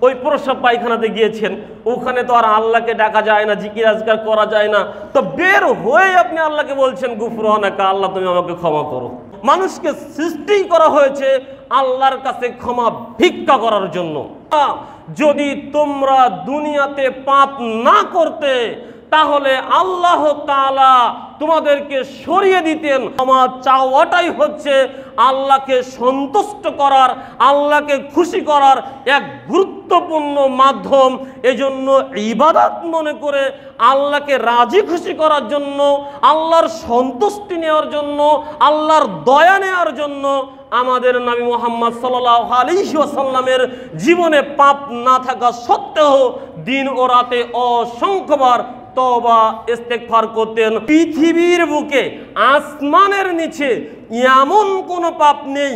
ওই প্রস্রাব পায়খানাতে গিয়েছেন, ওখানে তো আর আল্লাহকে ডাকা যায় না, জিকির আজকার করা যায় না, তো বের হয়ে আপনি আল্লাহকে বলছেন গুফরানাকা, আল্লাহ তুমি আমাকে ক্ষমা করো। মানুষকে সৃষ্টি করা হয়েছে আল্লাহর কাছে ক্ষমা ভিক্ষা করার জন্য। যদি তোমরা দুনিয়াতে পাপ না করতে তাহলে আল্লাহ তাআলা তোমাদেরকে সরিয়ে দিতেন। ক্ষমা চাওয়াটাই হচ্ছে আল্লাহকে সন্তুষ্ট করার, আল্লাহকে খুশি করার এক গুরুত্বপূর্ণ মাধ্যম। এজন্য ইবাদত মনে করে আল্লাহকে রাজি খুশি করার জন্য, আল্লাহর সন্তুষ্টি নেওয়ার জন্য, আল্লাহর দয়া নেওয়ার জন্য আমাদের নবী মুহাম্মদ সাল্লাল্লাহু আলাইহি ওয়াসাল্লামের জীবনে পাপ না থাকা সত্ত্বেও দিন ও রাতে অসংখ্যবার তওবা ইস্তেগফার করতেন। পৃথিবীর বুকে আসমানের নিচে এমন কোনো পাপ নেই,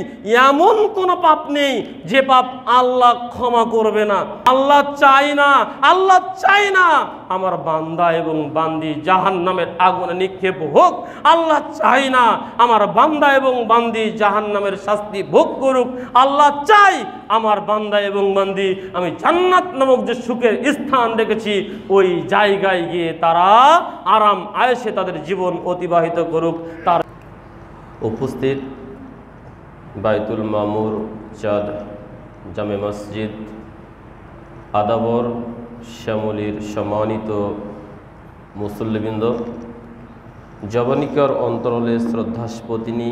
এমন কোনো পাপ নেই যে পাপ আল্লাহ ক্ষমা করবে না। আল্লাহ চায় না, আল্লাহ চায় না আমার বান্দা এবং বান্দি জাহান্নামের আগুনে নিক্ষেপ হোক। আল্লাহ চায় না আমার বান্দা এবং বান্দি জাহান্নামের শাস্তি ভোগ করুক। আল্লাহ চাই আমার বান্দা এবং বান্দি আমি জান্নাত নামক যে সুখের স্থান রেখেছি ওই জায়গায় গিয়ে তারা আরাম আয়েশে তাদের জীবন অতিবাহিত করুক। তার উপস্থিত বাইতুল মামুর চাঁদ জামে মসজিদ আদাবর শ্যামলীর সম্মানিত মুসল্লিবৃন্দ, জবনিকার অন্তরলে শ্রদ্ধাস্পতিনী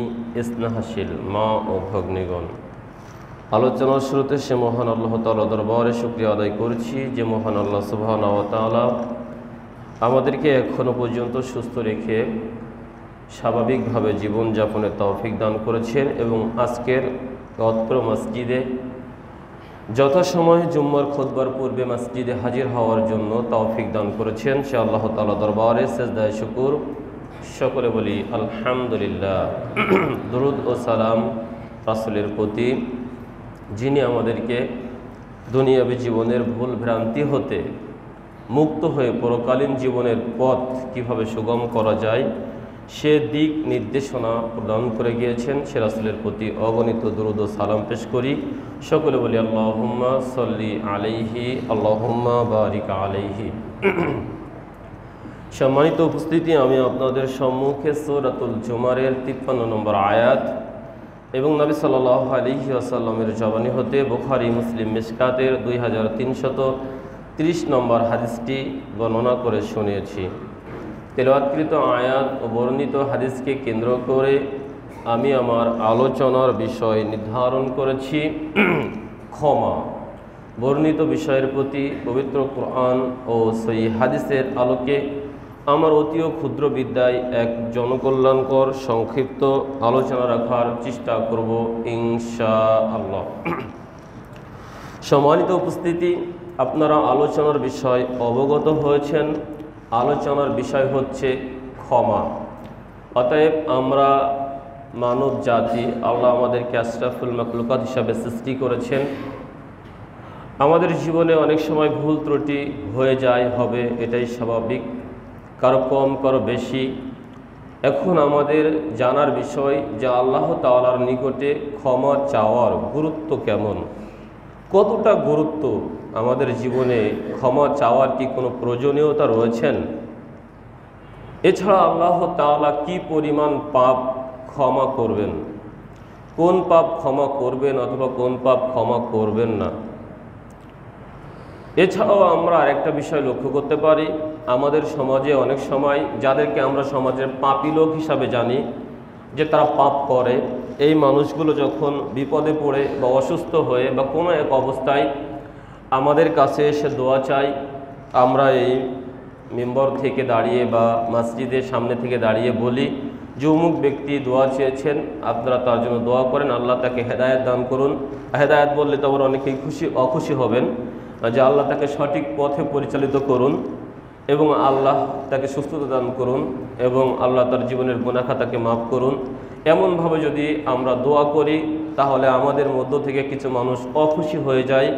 স্নেহাশীল মা ও ভগ্নীগণ, আলোচনার শুরুতে সে মহান আল্লাহ তাআলা দরবারে শুকরিয়া আদায় করছি যে মহান আল্লাহ সুবহানাহু ওয়া তাআলা আমাদেরকে এখনো পর্যন্ত সুস্থ রেখে স্বাভাবিকভাবে জীবনযাপনের তৌফিক দান করেছেন এবং আজকের অত্র মসজিদে যথাসময়ে জুম্মার খুতবার পূর্বে মসজিদে হাজির হওয়ার জন্য তৌফিক দান করেছেন। সে আল্লাহ তাআলা দরবারে সেজদায়ে শুকর, সকলে বলি আলহামদুলিল্লাহ। দরুদ ও সালাম রাসূলের প্রতি, যিনি আমাদেরকে দুনিয়াবী জীবনের ভুল ভ্রান্তি হতে মুক্ত হয়ে পরকালীন জীবনের পথ কিভাবে সুগম করা যায় সে দিক নির্দেশনা প্রদান করে গিয়েছেন। সে রাসূলের প্রতি অগণিত দরুদ ও সালাম পেশ করি। সকলে বলি আল্লাহুম্মা সাল্লি আলাইহি আল্লাহুম্মা বারিক আলাইহি। সম্মানিত উপস্থিতি, আমি আপনাদের সম্মুখে সূরাতুল জুমারের 53 নম্বর আয়াত এবং নবী সাল্লাল্লাহু আলাইহি ওয়াসাল্লামের জবানি হতে বুখারী মুসলিম মিশকাতের 2330 নম্বর হাদিসটি বর্ণনা করে শুনিয়েছি। তেলাওয়াতকৃত আয়াত ও বর্ণিত হাদিসকে কেন্দ্র করে আমি আমার আলোচনার বিষয় নির্ধারণ করেছি ক্ষমা। বর্ণিত বিষয়ের প্রতি পবিত্র কোরআন ও সহিহ হাদিসের আলোকে আমার অতীয় ক্ষুদ্র বিদ্যায় এক জনকল্যাণকর সংক্ষিপ্ত আলোচনা রাখার চেষ্টা করব ইনশাআল্লাহ। সম্মানিত উপস্থিতি, আপনারা আলোচনার বিষয় অবগত হয়েছেন। আলোচনার বিষয় হচ্ছে ক্ষমা। অতএব আমরা মানব জাতি, আল্লাহ আমাদেরকে আশরাফুল মাখলুকাত হিসাবে সৃষ্টি করেছেন। আমাদের জীবনে অনেক সময় ভুল ত্রুটি হয়ে যায়, হবে, এটাই স্বাভাবিক, কারো কম কারো বেশি। এখন আমাদের জানার বিষয় যে আল্লাহ তাআলার নিকটে ক্ষমা চাওয়ার গুরুত্ব কেমন, কতটা গুরুত্ব আমাদের জীবনে ক্ষমা চাওয়ার কি কোনো প্রয়োজনীয়তা রয়েছেন? এছাড়া আল্লাহ তাআলা কি পরিমাণ পাপ ক্ষমা করবেন, কোন পাপ ক্ষমা করবেন অথবা কোন পাপ ক্ষমা করবেন না। এছাড়াও আমরা আরেকটা বিষয় লক্ষ্য করতে পারি, আমাদের সমাজে অনেক সময় যাদেরকে আমরা সমাজের পাপী লোক হিসাবে জানি যে তারা পাপ করে, এই মানুষগুলো যখন বিপদে পড়ে বা অসুস্থ হয়ে বা কোনো এক অবস্থায় আমাদের কাছে এসে দোয়া চাই, আমরা এই মিম্বর থেকে দাঁড়িয়ে বা মসজিদের সামনে থেকে দাঁড়িয়ে বলি যে অমুক ব্যক্তি দোয়া চেয়েছেন, আপনারা তার জন্য দোয়া করেন, আল্লাহ তাকে হেদায়েত দান করুন। হেদায়েত বললে তো আবার অনেকেই অখুশি হবেন, যে আল্লাহ তাকে সঠিক পথে পরিচালিত করুন এবং আল্লাহ তাকে সুস্থতা দান করুন এবং আল্লাহ তার জীবনের গুনাহ খাতাকে মাফ করুন। এমনভাবে যদি আমরা দোয়া করি তাহলে আমাদের মধ্য থেকে কিছু মানুষ অখুশি হয়ে যায়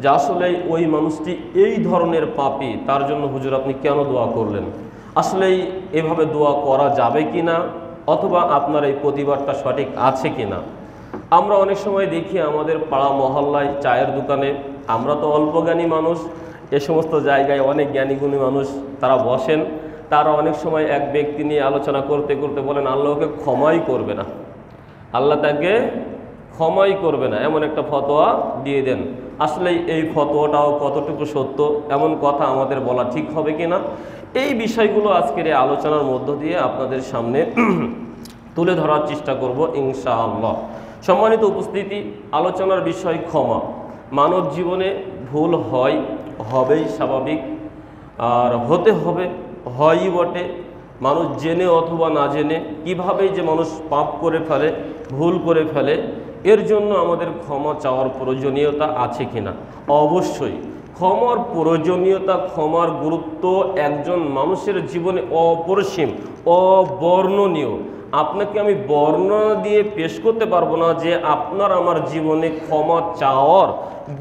যে আসলেই ওই মানুষটি এই ধরনের পাপী, তার জন্য হুজুর আপনি কেন দোয়া করলেন? আসলেই এভাবে দোয়া করা যাবে কি না, অথবা আপনার এই প্রতিবাদটা সঠিক আছে কি না। আমরা অনেক সময় দেখি আমাদের পাড়া মহল্লায় চায়ের দোকানে আমরা তো অল্প জ্ঞানী মানুষ, এ সমস্ত জায়গায় অনেক জ্ঞানীগুণী মানুষ তারা বসেন, তারা অনেক সময় এক ব্যক্তি নিয়ে আলোচনা করতে করতে বলেন আল্লাহকে ক্ষমাই করবে না, আল্লাহ তাকে ক্ষমাই করবে না, এমন একটা ফতোয়া দিয়ে দেন। আসলে এই ফতোয়াটাও কতটুকু সত্য, এমন কথা আমাদের বলা ঠিক হবে কিনা, এই বিষয়গুলো আজকের এই আলোচনার মধ্য দিয়ে আপনাদের সামনে তুলে ধরার চেষ্টা করব ইনশাআল্লাহ। সম্মানিত উপস্থিতি, আলোচনার বিষয় ক্ষমা। মানব জীবনে ভুল হয়, হবেই স্বাভাবিক, আর হতে হবে, হয়ই বটে। মানুষ জেনে অথবা না জেনে কীভাবেই যে মানুষ পাপ করে ফেলে, ভুল করে ফেলে, এর জন্য আমাদের ক্ষমা চাওয়ার প্রয়োজনীয়তা আছে কিনা? অবশ্যই ক্ষমার প্রয়োজনীয়তা, ক্ষমার গুরুত্ব একজন মানুষের জীবনে অপরিসীম, অবর্ণনীয়। আপনাকে আমি বর্ণনা দিয়ে পেশ করতে পারবো না যে আপনার আমার জীবনে ক্ষমা চাওয়ার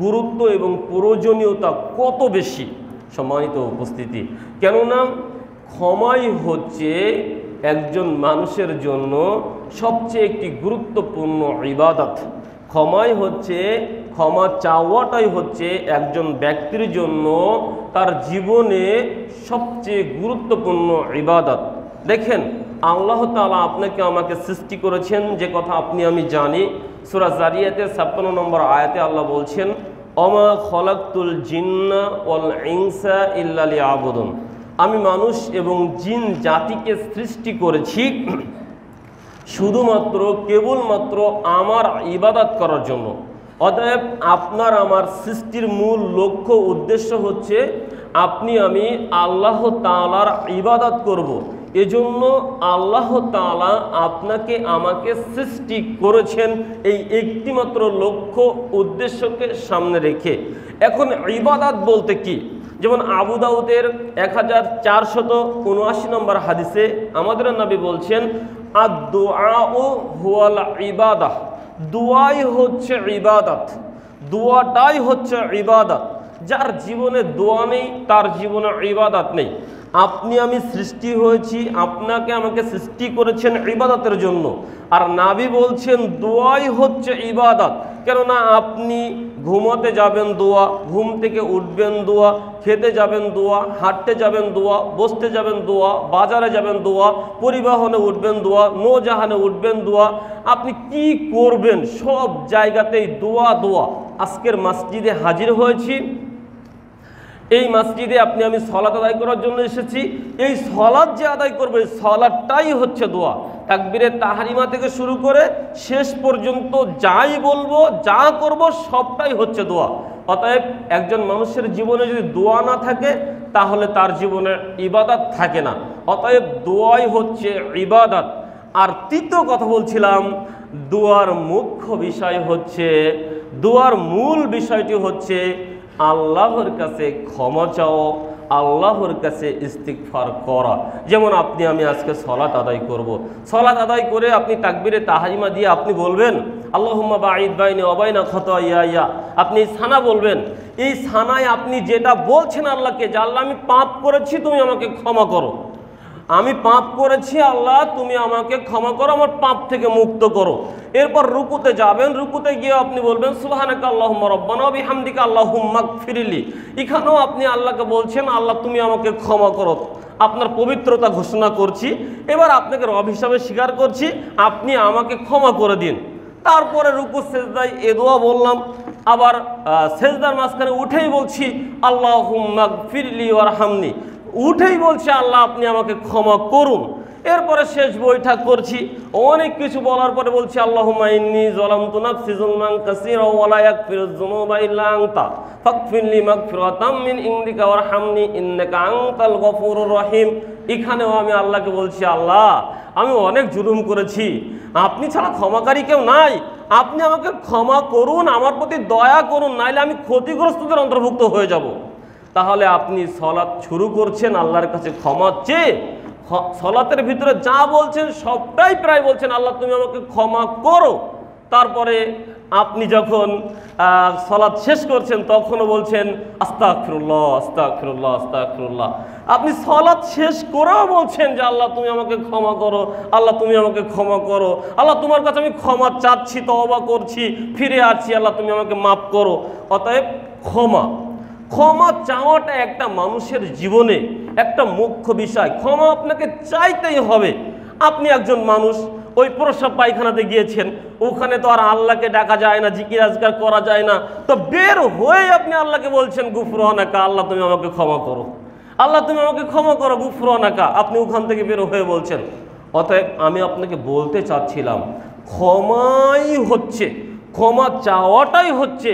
গুরুত্ব এবং প্রয়োজনীয়তা কত বেশি। সম্মানিত উপস্থিতি, কেননা ক্ষমাই হচ্ছে একজন মানুষের জন্য সবচেয়ে একটি গুরুত্বপূর্ণ ইবাদত। ক্ষমাই হচ্ছে, ক্ষমা চাওয়াটাই হচ্ছে একজন ব্যক্তির জন্য তার জীবনে সবচেয়ে গুরুত্বপূর্ণ ইবাদত। দেখেন, আল্লাহ তাআলা আপনাকে আমাকে সৃষ্টি করেছেন, যে কথা আপনি আমি জানি। সূরা জারিয়াতের 56 নম্বর আয়াতে আল্লাহ বলছেন, অমা খলাকতুল জিন্না ওয়াল ইনসা ইল্লা লিয়াবুদুন। আমি মানুষ এবং জিন জাতিকে সৃষ্টি করেছি শুধুমাত্র কেবলমাত্র আমার ইবাদত করার জন্য। অতএব আপনার আমার সৃষ্টির মূল লক্ষ্য উদ্দেশ্য হচ্ছে আপনি আমি আল্লাহ তাআলার ইবাদত করব। এজন্য আল্লাহ তাআলা আপনাকে আমাকে সৃষ্টি করেছেন এই একটিমাত্র লক্ষ্য উদ্দেশ্যকে সামনে রেখে। এখন ইবাদত বলতে কি? যেমন আবু দাউদের 1479 নম্বর হাদিসে আমাদের নবী বলছেন, আদ-দুআউ হুয়াল ইবাদাহ। দোয়াই হচ্ছে ইবাদত, দোয়াটাই হচ্ছে ইবাদত। যার জীবনে দোয়া নেই তার জীবনে ইবাদত নেই। আপনি আমি সৃষ্টি হয়েছি, আপনাকে আমাকে সৃষ্টি করেছেন ইবাদতের জন্য, আর নবী বলছেন দোয়াই হচ্ছে ইবাদত। কেননা আপনি ঘুমাতে যাবেন দোয়া, ঘুম থেকে উঠবেন দোয়া, খেতে যাবেন দোয়া, হাঁটতে যাবেন দোয়া, বসতে যাবেন দোয়া, বাজারে যাবেন দোয়া, পরিবহনে উঠবেন দোয়া, নৌজাহানে উঠবেন দোয়া, আপনি কি করবেন সব জায়গাতেই দোয়া দোয়া। আজকের মসজিদে হাজির হয়েছি, এই মসজিদে আপনি আমি সলাত আদায় করার জন্য এসেছি। এই সলাত যে আদায় করবে, সলাতটাই হচ্ছে দোয়া। তাকবীরে তাহরিমা থেকে শুরু করে শেষ পর্যন্ত যাই বলবো, যা করব, সবটাই হচ্ছে দোয়া। অতএব একজন মানুষের জীবনে যদি দোয়া না থাকে তাহলে তার জীবনে ইবাদত থাকে না। অতএব দোয়াই হচ্ছে ইবাদত। আর তৃতীয় কথা বলছিলাম, দোয়ার মুখ্য বিষয় হচ্ছে, দোয়ার মূল বিষয়টি হচ্ছে আল্লাহর কাছে ক্ষমা চাও, আল্লাহর কাছে ইস্তিগফার করা। যেমন আপনি আমি আজকে সলাত আদায় করব, সলাত আদায় করে আপনি তাকবীরে তাহরিমা দিয়ে আপনি বলবেন আল্লাহুম্মা বাঈদ বাইনি ওয়া বাইনা খাতায়ায়া। আপনি সানা বলবেন, এই সানায় আপনি যেটা বলছেন আল্লাহকে যে আল্লাহ আমি পাপ করেছি, তুমি আমাকে ক্ষমা করো, আমি পাপ করেছি আল্লাহ তুমি আমাকে ক্ষমা করো, আমার পাপ থেকে মুক্ত করো। এরপর রুকুতে যাবেন, রুকুতে গিয়ে আপনি বলবেন সুবহানাকা আল্লাহুম্মা রাব্বানা ওয়া বিহামদিকা আল্লাহুম্মা গফিরলি। এখানেও আপনি আল্লাহকে বলছেন আল্লাহ তুমি আমাকে ক্ষমা করো, আপনার পবিত্রতা ঘোষণা করছি, এবার আপনাকে রব হিসাবে স্বীকার করছি, আপনি আমাকে ক্ষমা করে দিন। তারপরে রুকু সেজদায় এ দোয়া বললাম, আবার সেজদার মাঝখানে উঠেই বলছি আল্লাহুম্মা গফিরলি ওয়ারহামনি, উঠেই বলছে আল্লাহ আপনি আমাকে ক্ষমা করুন। এরপরে শেষ বৈঠক করছি, অনেক কিছু বলার পরে বলছি আল্লাহুম্মা ইন্নী যালামতু নাফসি যুলমান কাসীরা ওয়া লা ইয়াগফিরুয যুনুবা ইল্লা আনতা ফাগফিরলি মাগফিরাতাম মিন ইনদিকা ওয়ারহামনি ইন্নাকা আনতাল গফুরুর রহিম। এখানেও আমি আল্লাহকে বলছি আল্লাহ আমি অনেক জুলুম করেছি, আপনি ছাড়া ক্ষমাকারী কেউ নাই, আপনি আমাকে ক্ষমা করুন, আমার প্রতি দয়া করুন, নাইলে আমি ক্ষতিগ্রস্তদের অন্তর্ভুক্ত হয়ে যাব। তাহলে আপনি সলাত শুরু করছেন আল্লাহর কাছে ক্ষমা চেয়ে, সলাতের ভিতরে যা বলছেন সবটাই প্রায় বলছেন আল্লাহ তুমি আমাকে ক্ষমা করো। তারপরে আপনি যখন সালাত শেষ করছেন তখনও বলছেন আস্তাগফিরুল্লাহ আস্তাগফিরুল্লাহ আস্তাগফিরুল্লাহ। আপনি সালাত শেষ করেও বলছেন যে আল্লাহ তুমি আমাকে ক্ষমা করো, আল্লাহ তুমি আমাকে ক্ষমা করো, আল্লাহ তোমার কাছে আমি ক্ষমা চাচ্ছি, তওবা করছি, ফিরে আসছি, আল্লাহ তুমি আমাকে মাফ করো। অতএব ক্ষমা চাওয়াটা একটা মানুষের জীবনে একটা মুখ্য বিষয়। ক্ষমা আপনাকে চাইতেই হবে। আপনি একজন মানুষ, ওই প্রস্রাব পায়খানাতে গিয়েছেন, ওখানে তো আর আল্লাহকে ডাকা যায় না, জিকির আজকার করা যায় না, তো বের হয়ে আপনি আল্লাহকে বলছেন গুফরানাকা, আল্লাহ তুমি আমাকে ক্ষমা করো, আল্লাহ তুমি আমাকে ক্ষমা করো, গুফরানাকা, আপনি ওখান থেকে বের হয়ে বলছেন। অতএব আমি আপনাকে বলতে চাচ্ছিলাম, ক্ষমা চাওয়াটাই হচ্ছে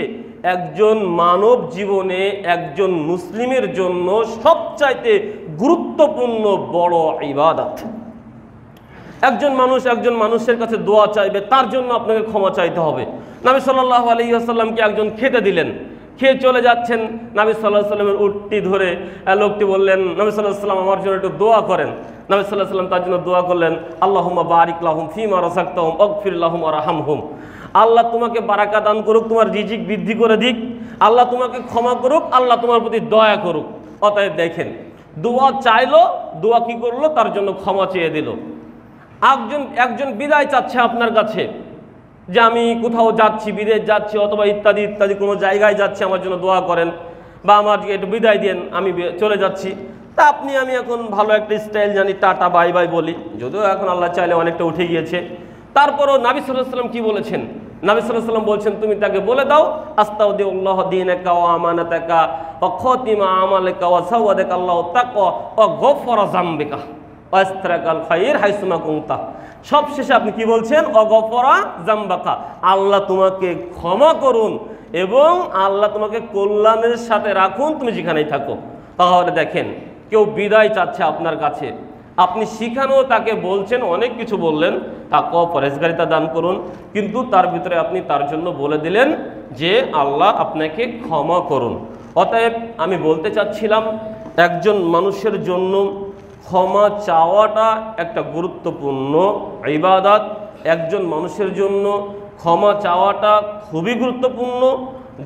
একজন মানব জীবনে একজন মুসলিমের জন্য সবচাইতে গুরুত্বপূর্ণ বড় ইবাদত। একজন মানুষের কাছে দোয়া চাইবে, তার জন্য আপনাকে ক্ষমা চাইতে হবে। নবী সাল্লাল্লাহু আলাইহি ওয়াসাল্লামকে একজন খেতে দিলেন, খেয়ে চলে যাচ্ছেন, নবী সাল্লাল্লাহু আলাইহি ওয়াসাল্লামের উটটি ধরে লোকটি বললেন, নবী সাল্লাল্লাহু আলাইহি ওয়াসাল্লাম আমার জন্য একটু দোয়া করেন। নবী সাল্লাল্লাহু আলাইহি ওয়াসাল্লাম তার জন্য দোয়া করলেন, আল্লাহুম্মা বারিক লাহুম ফিমা রাযাকতাহুম ওয়াগফির লাহুম ওয়ারহামহুম। আল্লাহ তোমাকে বারাকা দান করুক, তোমার রিজিক বৃদ্ধি করে দিক, আল্লাহ তোমাকে ক্ষমা করুক, আল্লাহ তোমার প্রতি দয়া করুক। অতএব দেখেন, দোয়া চাইলো, দোয়া কি করলো, তার জন্য ক্ষমা চেয়ে দিল। একজন বিদায় চাচ্ছে আপনার কাছে যে আমি কোথাও যাচ্ছি, বিদেশ যাচ্ছি অথবা ইত্যাদি ইত্যাদি কোনো জায়গায় যাচ্ছি, আমার জন্য দোয়া করেন বা আমাকে একটু বিদায় দেন, আমি চলে যাচ্ছি। তা আমি এখন ভালো একটা স্টাইল জানি, টাটা বাই বাই বলি, যদিও এখন আল্লাহ চাইলে অনেকটা উঠে গিয়েছে। তারপরও নবী সাল্লাল্লাহু আলাইহি ওয়াসাল্লাম কি বলেছেন? নবী সাল্লাল্লাহু আলাইহি ওয়াসাল্লাম বলছেন, তুমি তাকে বলে দাও আস্তাউদিউল্লাহ দীনাকা ওয়া আমানাতাকা ওয়া খাতিমা আমালিকা ওয়া সাওয়াদাকা আল্লাহু তাকওয়া ওয়া গফারা যামবিকা ওয়া আস্তারাকাল খায়র হাইসুমা কুনতা। সবশেষে আপনি কি বলছেন? ওয়া গফারা যামবাকা, আল্লাহ তোমাকে ক্ষমা করুন এবং আল্লাহ তোমাকে কল্যাণের সাথে রাখুন তুমি যেখানেই থাকো। তাহলে দেখেন, কেউ বিদায় চাচ্ছে আপনার কাছে, আপনি সেখানেও তাকে বলছেন, অনেক কিছু বললেন, তাকওয়া পরহেজগারিতা দান করুন, কিন্তু তার ভিতরে আপনি তার জন্য বলে দিলেন যে আল্লাহ আপনাকে ক্ষমা করুন। অতএব আমি বলতে চাচ্ছিলাম, একজন মানুষের জন্য ক্ষমা চাওয়াটা একটা গুরুত্বপূর্ণ ইবাদত। একজন মানুষের জন্য ক্ষমা চাওয়াটা খুবই গুরুত্বপূর্ণ,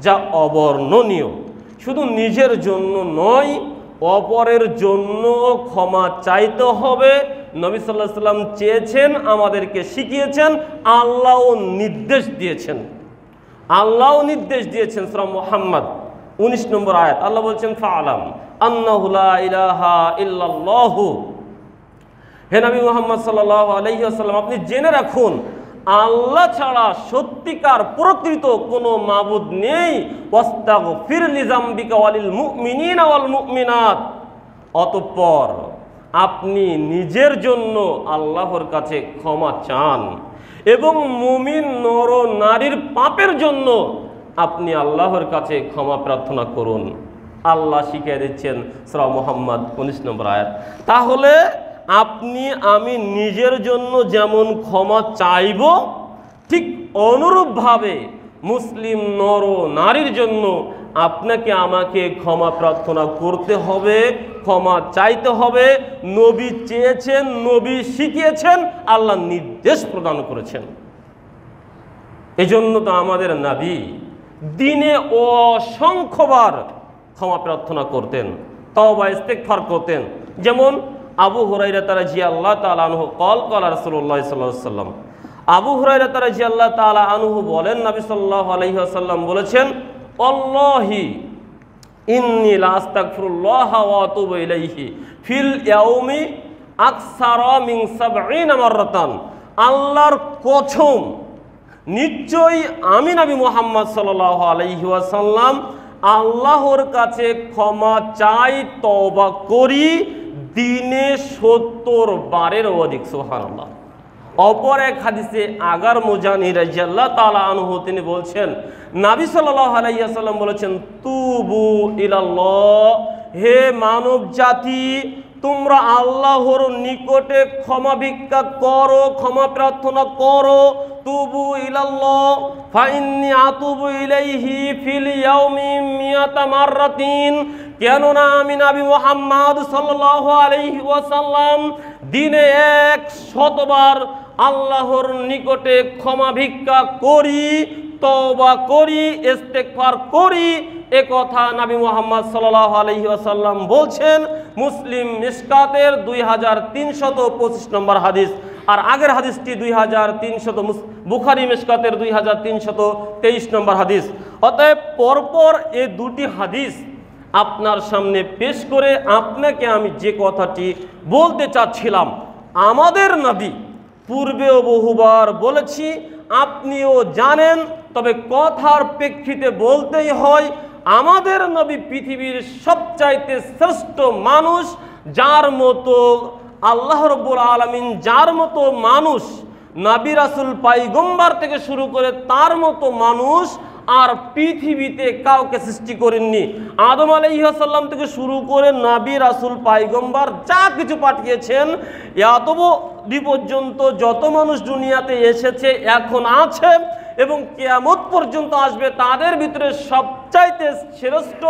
যা অবর্ণনীয়। শুধু নিজের জন্য নয়, অপরের জন্য ক্ষমা চাইতে হবে। নবী সাল্লাল্লাহু আলাইহি ওয়াসাল্লাম চেয়েছেন, আমাদেরকে শিখিয়েছেন, আল্লাহও নির্দেশ দিয়েছেন। সূরা মুহাম্মদ 19 নম্বর আয়াত, আল্লাহ বলছেন ফাআলাম আন্নাহু লা ইলাহা ইল্লাল্লাহু। হে নবী মুহাম্মদ সাল্লাল্লাহু আলাইহি ওয়াসাল্লাম, আপনি জেনে রাখুন, আল্লাহ ছাড়া সত্যিকার প্রকৃত কোনো মাবুদ নেই। ওয়াস্তাগফির লিযামবিকা ওয়ালিল মুমিনিনা ওয়াল মুমিনাত। অতঃপর আপনি নিজের জন্য আল্লাহর কাছে ক্ষমা চান এবং মুমিন নর নারীর পাপের জন্য আপনি আল্লাহর কাছে ক্ষমা প্রার্থনা করুন। আল্লাহ শিখিয়ে দিচ্ছেন, সূরা মুহাম্মদ 19 নম্বর আয়াত। তাহলে আমি নিজের জন্য যেমন ক্ষমা চাইব, ঠিক অনুরূপভাবে মুসলিম নর নারীর জন্য আপনাকে আমাকে ক্ষমা প্রার্থনা করতে হবে, ক্ষমা চাইতে হবে। নবী চেয়েছেন, নবী শিখিয়েছেন, আল্লাহ নির্দেশ প্রদান করেছেন। এজন্য তো আমাদের নবী দিনে অসংখ্যবার ক্ষমা প্রার্থনা করতেন, তওবা ইস্তেগফার করতেন। যেমন আবু হুরায়রা রাদিয়াল্লাহু তাআলা আনহু ক্বালা রাসূলুল্লাহ সাল্লাল্লাহু আলাইহি ওয়াসাল্লাম, আবু হুরায়রা রাদিয়াল্লাহু তাআলা আনহু বলেন, নবী সাল্লাল্লাহু আলাইহি ওয়াসাল্লাম বলেছেন, আল্লাহি ইন্নী লা আস্তাগফিরুল্লাহ ওয়া আতুবু ইলাইহি ফিল ইয়াউমি আকসারা মিন 70 মাররাতান। আল্লাহর কসম, নিশ্চয়ই আমি নবী মুহাম্মদ সাল্লাল্লাহু আলাইহি ওয়াসাল্লাম আল্লাহর কাছে ক্ষমা চাই, তওবা করি দিনে 70 বারের অধিক। সুবহানাল্লাহ। অপর এক হাদিসে আগার মুজানি রাদিয়াল্লাহু তাআলা আনহু তিনি বলছেন, নবী সাল্লাল্লাহু আলাইহি ওয়াসাল্লাম বলেছেন, তুবু ইলাল্লাহ, হে মানব জাতি, তোমরা আল্লাহর নিকটে ক্ষমা ভিক্ষা করো, ক্ষমা প্রার্থনা করো। তুবু ইলাল্লাহ ফা ইন্নী আতুবু ইলাইহি ফিল ইয়াউমি মিয়াতা মাররাতিন। কেননা আমি নবী মুহাম্মদ সাল্লাল্লাহু আলাইহি ওয়াসাল্লাম দিনে 100 বার আল্লাহর নিকটে ক্ষমা ভিক্ষা করি, তওবা করি, ইস্তেগফার করি। এ কথা নবী মুহাম্মদ সাল্লাল্লাহু আলাইহি ওয়াসাল্লাম বলছেন। মুসলিম মিশকাতের 2325 নম্বর হাদিস, আর আগের হাদিসটি 2300, বুখারী মিশকাতের 2323 নম্বর হাদিস। অতএব পরপর এই দুটি হাদিস আপনার সামনে পেশ করে আপনাকে আমি যে কথাটি বলতে চাচ্ছিলাম, আমাদের নবী পূর্বেও বহুবার বলেছি, আপনিও জানেন, তবে কথার প্রেক্ষিতে বলতেই হয়, আমাদের নবী পৃথিবীর সবচাইতে শ্রেষ্ঠ মানুষ, যার মতো আল্লাহ রাব্বুল আলামিন, যার মতো মানুষ নবী রাসূল পয়গম্বর থেকে শুরু করে তার মতো মানুষ আর পৃথিবীতে কাউকে সৃষ্টি করেননি। আদম আলাইহিস সালাম থেকে শুরু করে নবী রাসূল পয়গম্বর যা কিছু পাঠিয়েছেন, এতবধি পর্যন্ত যত মানুষ দুনিয়াতে এসেছে, এখন আছে এবং কিয়ামত পর্যন্ত আসবে, তাদের ভিতরে সবচাইতে শ্রেষ্ঠ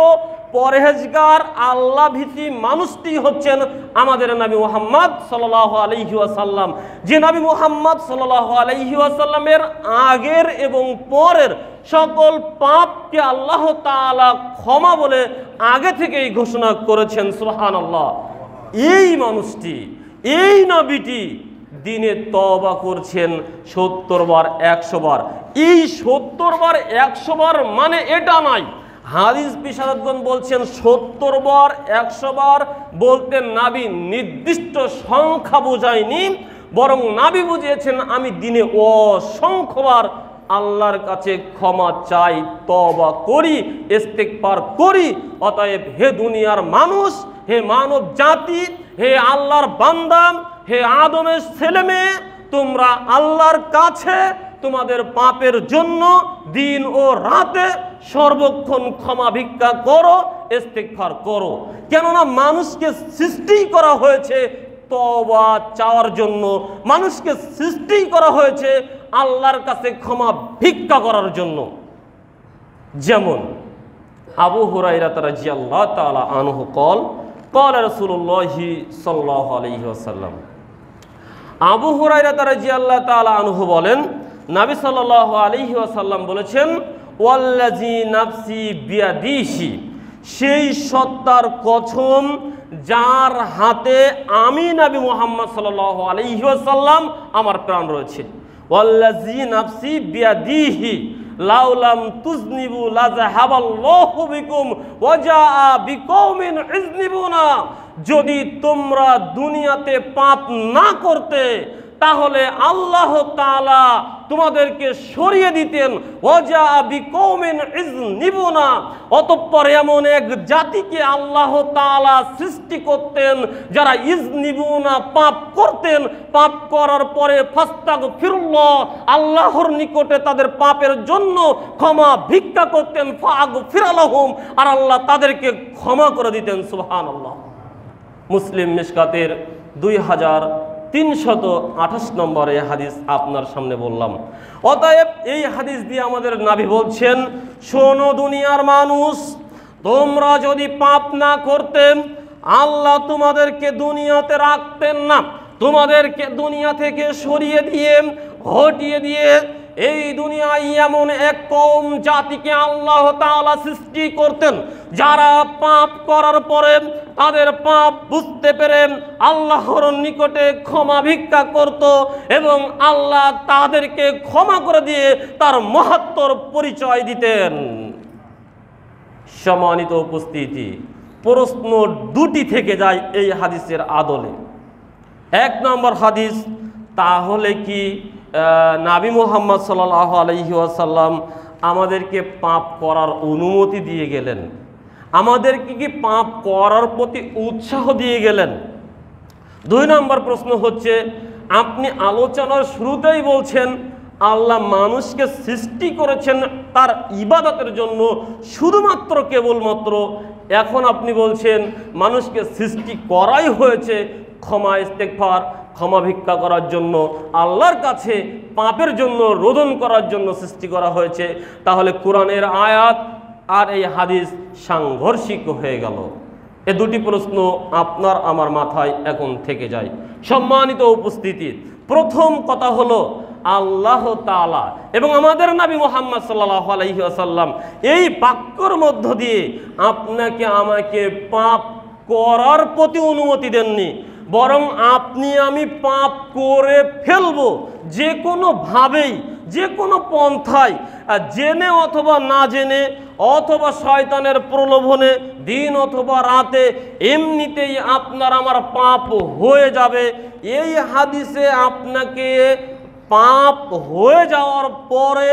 পরহেজগার আল্লাহ ভীতি মানুষটি হচ্ছেন আমাদের নবী মুহাম্মদ সাল্লাল্লাহু আলাইহি ওয়াসাল্লাম। যে নবী মুহাম্মদ সাল্লাল্লাহু আলাইহি ওয়াসাল্লামের আগের এবং পরের সকল পাপকে আল্লাহ তাআলা ক্ষমা বলে আগে থেকেই ঘোষণা করেছেন। সুবহানাল্লাহ। এই মানুষটি, এই নবীটি দিনে তওবা করছেন 70 বার 100 বার। এই 70 বার 100 বার মানে এটা নয়, হাদিস বিশারদগণ বলছেন 70 বার 100 বার বলতে নবী নির্দিষ্ট সংখ্যা বোঝায়নি, বরং নবী বুঝিয়েছেন আমি দিনে অসংখ্যবার আল্লাহর কাছে ক্ষমা চাই, তওবা করি, ইস্তেগফার করি। অতএব হে দুনিয়ার মানুষ, হে মানব জাতি, হে আল্লাহর বান্দা, হে আদমের ছেলে মেয়ে, তোমরা আল্লাহর কাছে তোমাদের পাপের জন্য দিন ও রাতে সর্বক্ষণ ক্ষমা ভিক্ষা করো, ইস্তেগফার করো। কেননা মানুষকে সৃষ্টি করা হয়েছে তওবা চাওয়ার জন্য, মানুষকে সৃষ্টি করা হয়েছে আল্লাহর কাছে ক্ষমা ভিক্ষা করার জন্য। যেমন আবু হুরায়রা রাদিয়াল্লাহু তাআলা আনহু قال رسول الله সাল্লাল্লাহু আলাইহি ওয়াসাল্লাম, আবু হুরায়রা রাদিয়াল্লাহু তাআলা আনহু বলেন, নবী সাল্লাল্লাহু আলাইহি ওয়াসাল্লাম বলেছেন, ওয়াল্লাযী নাফসি বিয়াদিহি, সেই সত্তার কসম যার হাতে আমি নবী মুহাম্মদ সাল্লাল্লাহু আলাইহি ওয়াসাল্লাম আমার প্রাণ রয়েছে। ওয়াল্লাযী নাফসি বিয়াদিহি লাউলাম তুজনিবু লাযাহাবাল্লাহু বিকুম ওয়াজা বিকৌমিন ইজনিবুনা, যদি তোমরা দুনিয়াতে পাপ না করতে তাহলে আল্লাহ তাআলা তোমাদেরকে সরিয়ে দিতেন। ওয়াজা বিকৌমিন ইজনিবুনা, অতঃপর এমন এক জাতিকে আল্লাহ তাআলা সৃষ্টি করতেন যারা ইজনিবুনা পাপ করতেন, পাপ করার পরে ফাস্তাগফিরুল্লাহ, আল্লাহর নিকটে তাদের পাপের জন্য ক্ষমা ভিক্ষা করতেন, ফাগফির লাহুম, আর আল্লাহ তাদেরকে ক্ষমা করে দিতেন। সুবহানাল্লাহ। মুসলিম মিশকাতের 2328 নম্বরে হাদিস আপনার সামনে বললাম। অতএব এই হাদিস দিয়ে আমাদের নবী বলছেন, শোনো দুনিয়ার মানুষ, তোমরা যদি পাপ না করতেন আল্লাহ তোমাদেরকে দুনিয়াতে রাখতেন না, তোমাদেরকে দুনিয়া থেকে সরিয়ে দিয়ে, হটিয়ে দিয়ে এই দুনিয়ায় এমন এক কওম জাতিকে আল্লাহ তাআলা সৃষ্টি করতেন যারা পাপ করার পরে তাদের পাপ বুঝতে পেরে আল্লাহর নিকটে ক্ষমা ভিক্ষা করত এবং আল্লাহ তাদেরকে ক্ষমা করে দিয়ে তার মহত্বর পরিচয় দিতেন। সম্মানিত উপস্থিতি, প্রশ্ন দুটি থেকে যায় এই হাদিসের আদলে। 1 নম্বর হাদিস, তাহলে কি নবী মুহাম্মদ সাল্লাল্লাহু আলাইহি ওয়াসাল্লাম আমাদেরকে পাপ করার অনুমতি দিয়ে গেলেন? আমাদেরকে কি পাপ করার প্রতি উৎসাহ দিয়ে গেলেন? 2 নম্বর প্রশ্ন হচ্ছে, আপনি আলোচনার শুরুতেই বলছেন আল্লাহ মানুষকে সৃষ্টি করেছেন তার ইবাদতের জন্য, শুধুমাত্র কেবলমাত্র। এখন আপনি বলছেন মানুষকে সৃষ্টি করাই হয়েছে ক্ষমা, ইস্তেগফার, ক্ষমা ভিক্ষা করার জন্য, আল্লাহর কাছে পাপের জন্য রোদন করার জন্য সৃষ্টি করা হয়েছে। তাহলে কোরআনের আয়াত আর এই হাদিস সাংঘর্ষিক হয়ে গেল। এ দুটি প্রশ্ন আপনার আমার মাথায় এখন থেকে যায়। সম্মানিত উপস্থিতি, প্রথম কথা হলো আল্লাহ তাআলা এবং আমাদের নবী মুহাম্মদ সাল্লাল্লাহু আলাইহি ওয়াসাল্লাম এই বাক্যর মধ্য দিয়ে আপনাকে আমাকে পাপ করার প্রতি অনুমতি দেননি, বরং আপনি আমি পাপ করে ফেলবো যে কোনোভাবেই, যে কোনো পন্থায়, জেনে অথবা না জেনে, অথবা শয়তানের প্রলোভনে, দিন অথবা রাতে, এমনিতেই আপনার আমার পাপ হয়ে যাবে। এই হাদিসে আপনাকে পাপ হয়ে যাওয়ার পরে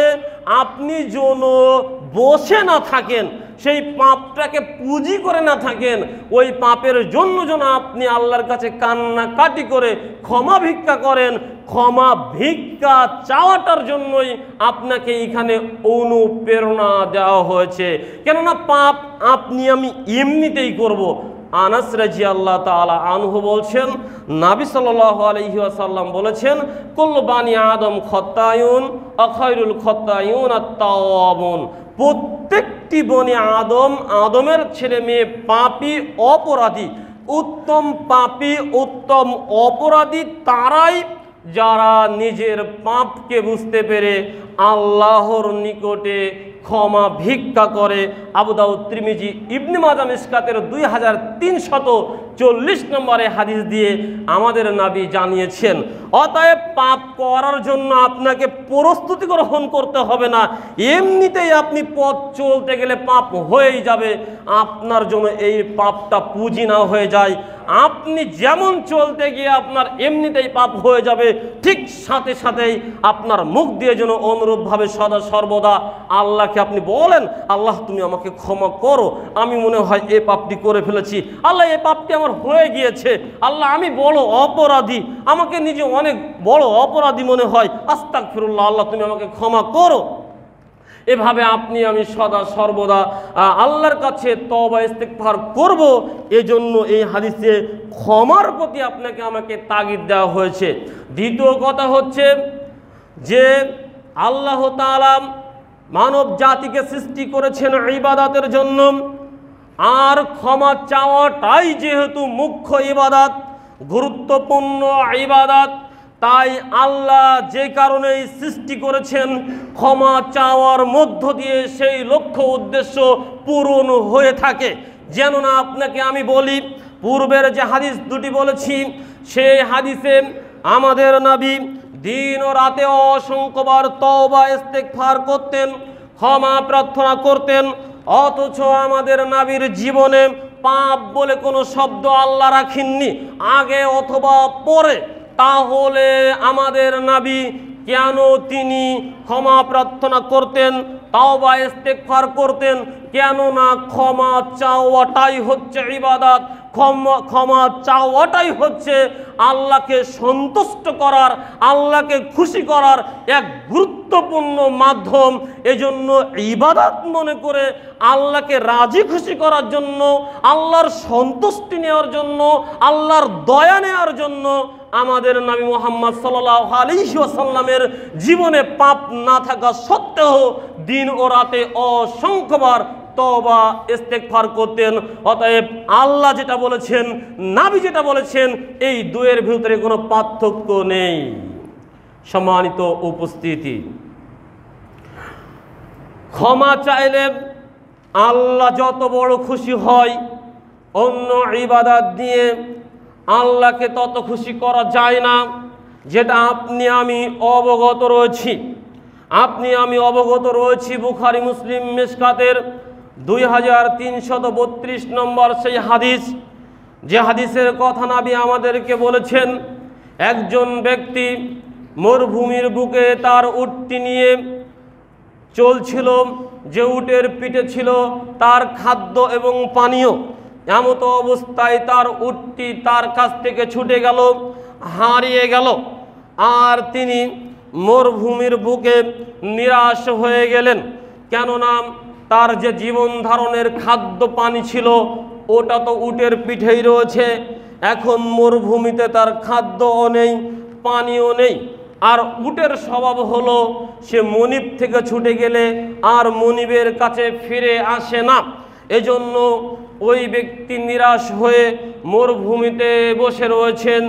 আপনি যেন বসে না থাকেন, সেই পাপটাকে পুঁজি করে না থাকেন, ওই পাপের জন্য যেন আপনি আল্লাহর কাছে কান্নাকাটি করে ক্ষমা ভিক্ষা করেন। ক্ষমা ভিক্ষা চাওয়াটার জন্যই আপনাকে এখানে অনুপ্রেরণা দেওয়া হয়েছে, কেননা পাপ আপনি আমি এমনিতেই করব। আনাস রাদিয়াল্লাহু তাআলা আনহু বলছেন, নবী সাল্লাল্লাহু আলাইহি ওয়াসাল্লাম বলেছেন, কুল্লু বানি আদম খাত্তায়ুন ওয়া খায়রুল খাত্তায়ুন আত-তাওয়াবুন। প্রত্যেকটি বনি আদম, আদমের ছেলে মেয়ে পাপী, অপরাধী। উত্তম পাপী, উত্তম অপরাধী তারাই যারা নিজের পাপকে বুঝতে পেরে আল্লাহর নিকটে ক্ষমা ভিক্ষা করে। আবু দাউদ, তিরমিজি, ইবনে মাজাহ মিশকাতের 2340 নম্বরে হাদিস দিয়ে আমাদের নবী জানিয়েছেন। অতএব পাপ করার জন্য আপনাকে প্রস্তুতি গ্রহণ করতে হবে না, এমনিতেই আপনি পথ চলতে গেলে পাপ হয়েই যাবে। আপনার জন্য এই পাপটা পুঁজি না হয়ে যায়, আপনি যেমন চলতে গিয়ে আপনার এমনিতেই পাপ হয়ে যাবে, ঠিক সাথে সাথেই আপনার মুখ দিয়ে যেন অনুরূপভাবে সদা সর্বদা আল্লাহকে আপনি বলেন, আল্লাহ তুমি আমাকে ক্ষমা করো, আমি মনে হয় এই পাপটি করে ফেলেছি, আল্লাহ এই পাপটি আমার হয়ে গিয়েছে, আল্লাহ আমি বড় অপরাধী, আমাকে নিজে অনেক বড় অপরাধী মনে হয়, আস্তাগফিরুল্লাহ, আল্লাহ তুমি আমাকে ক্ষমা করো। এভাবে আপনি আমি সদা সর্বদা আল্লাহর কাছে তওবা ইস্তিগফার করব। এজন্য এই হাদিসে ক্ষমার প্রতি আপনাকে আমাকে তাগিদ দেওয়া হয়েছে। দ্বিতীয় কথা হচ্ছে যে আল্লাহ তাআলা মানব জাতিকে সৃষ্টি করেছেন ইবাদতের জন্য, আর ক্ষমা চাওয়াটাই যেহেতু মুখ্য ইবাদত, গুরুত্বপূর্ণ ইবাদত, তাই আল্লাহ যে কারণেই সৃষ্টি করেছেন ক্ষমা চাওয়ার মধ্য দিয়ে সেই লক্ষ্য উদ্দেশ্য পূরণ হয়ে থাকে। যেন না আপনাকে আমি বলি, পূর্বের যে হাদিস দুটি বলেছি সেই হাদিসে আমাদের নবী দিন ও রাতে অসংখ্যবার তওবা ইস্তিগফার করতেন, ক্ষমা প্রার্থনা করতেন, অথচ আমাদের নবীর জীবনে পাপ বলে কোনো শব্দ আল্লাহ রাখেননি আগে অথবা পরে। তাহলে আমাদের নবী কেন তিনি ক্ষমা প্রার্থনা করতেন, তওবা ইস্তিগফার করতেন? কেন না ক্ষমা চাওয়াটাই হচ্ছে ইবাদত, ক্ষমা চাওয়াটাই হচ্ছে আল্লাহকে সন্তুষ্ট করার, আল্লাহকে খুশি করার এক গুরুত্বপূর্ণ মাধ্যম। এজন্য ইবাদত মনে করে আল্লাহকে রাজি খুশি করার জন্য, আল্লাহর সন্তুষ্টি নেওয়ার জন্য, আল্লাহর দয়া নেওয়ার জন্য আমাদের নবী মুহাম্মদ সাল্লাল্লাহু আলাইহি ওয়াসাল্লামের জীবনে পাপ না থাকা সত্ত্বেও দিন ও রাতে অসংখ্যবার তওবা ইস্তিগফার করতেন। অতএব আল্লাহ যেটা বলেছেন, নবী যেটা বলেছেন, এই দুয়ের ভিতরে কোনো পার্থক্য নেই। সম্মানিত উপস্থিতি, ক্ষমা চাইলে আল্লাহ যত বড় খুশি হয়, অন্য ইবাদত দিয়ে আল্লাহকে তত খুশি করা যায় না, যেটা আপনি আমি অবগত রয়েছি। আপনি আমি অবগত রয়েছি বুখারী মুসলিম মিশকাতের 2332 নম্বর সেই হাদিস, যে হাদিসের কথা নবী আমাদেরকে বলেছেন, একজন ব্যক্তি মরুভূমির বুকে তার উটটি নিয়ে চলছিল, যে উটের পিঠে ছিল তার খাদ্য এবং পানীয়। এমত অবস্থায় তার উটটি তার কাছ থেকে ছুটে গেল, হারিয়ে গেল, আর তিনি মরুভূমির বুকে নিরাশ হয়ে গেলেন। কেননা তার যে জীবন ধারণের খাদ্য পানি ছিল ওটা তো উটের পিঠেই রয়েছে, এখন মরুভূমিতে তার খাদ্যও নেই, পানিও নেই। আর উটের স্বভাব হলো সে মনিব থেকে ছুটে গেলে আর মনিবের কাছে ফিরে আসে না। এজন্য ওই ব্যক্তি নিরাশ হয়ে মরুভূমিতে বসে রয়েছেন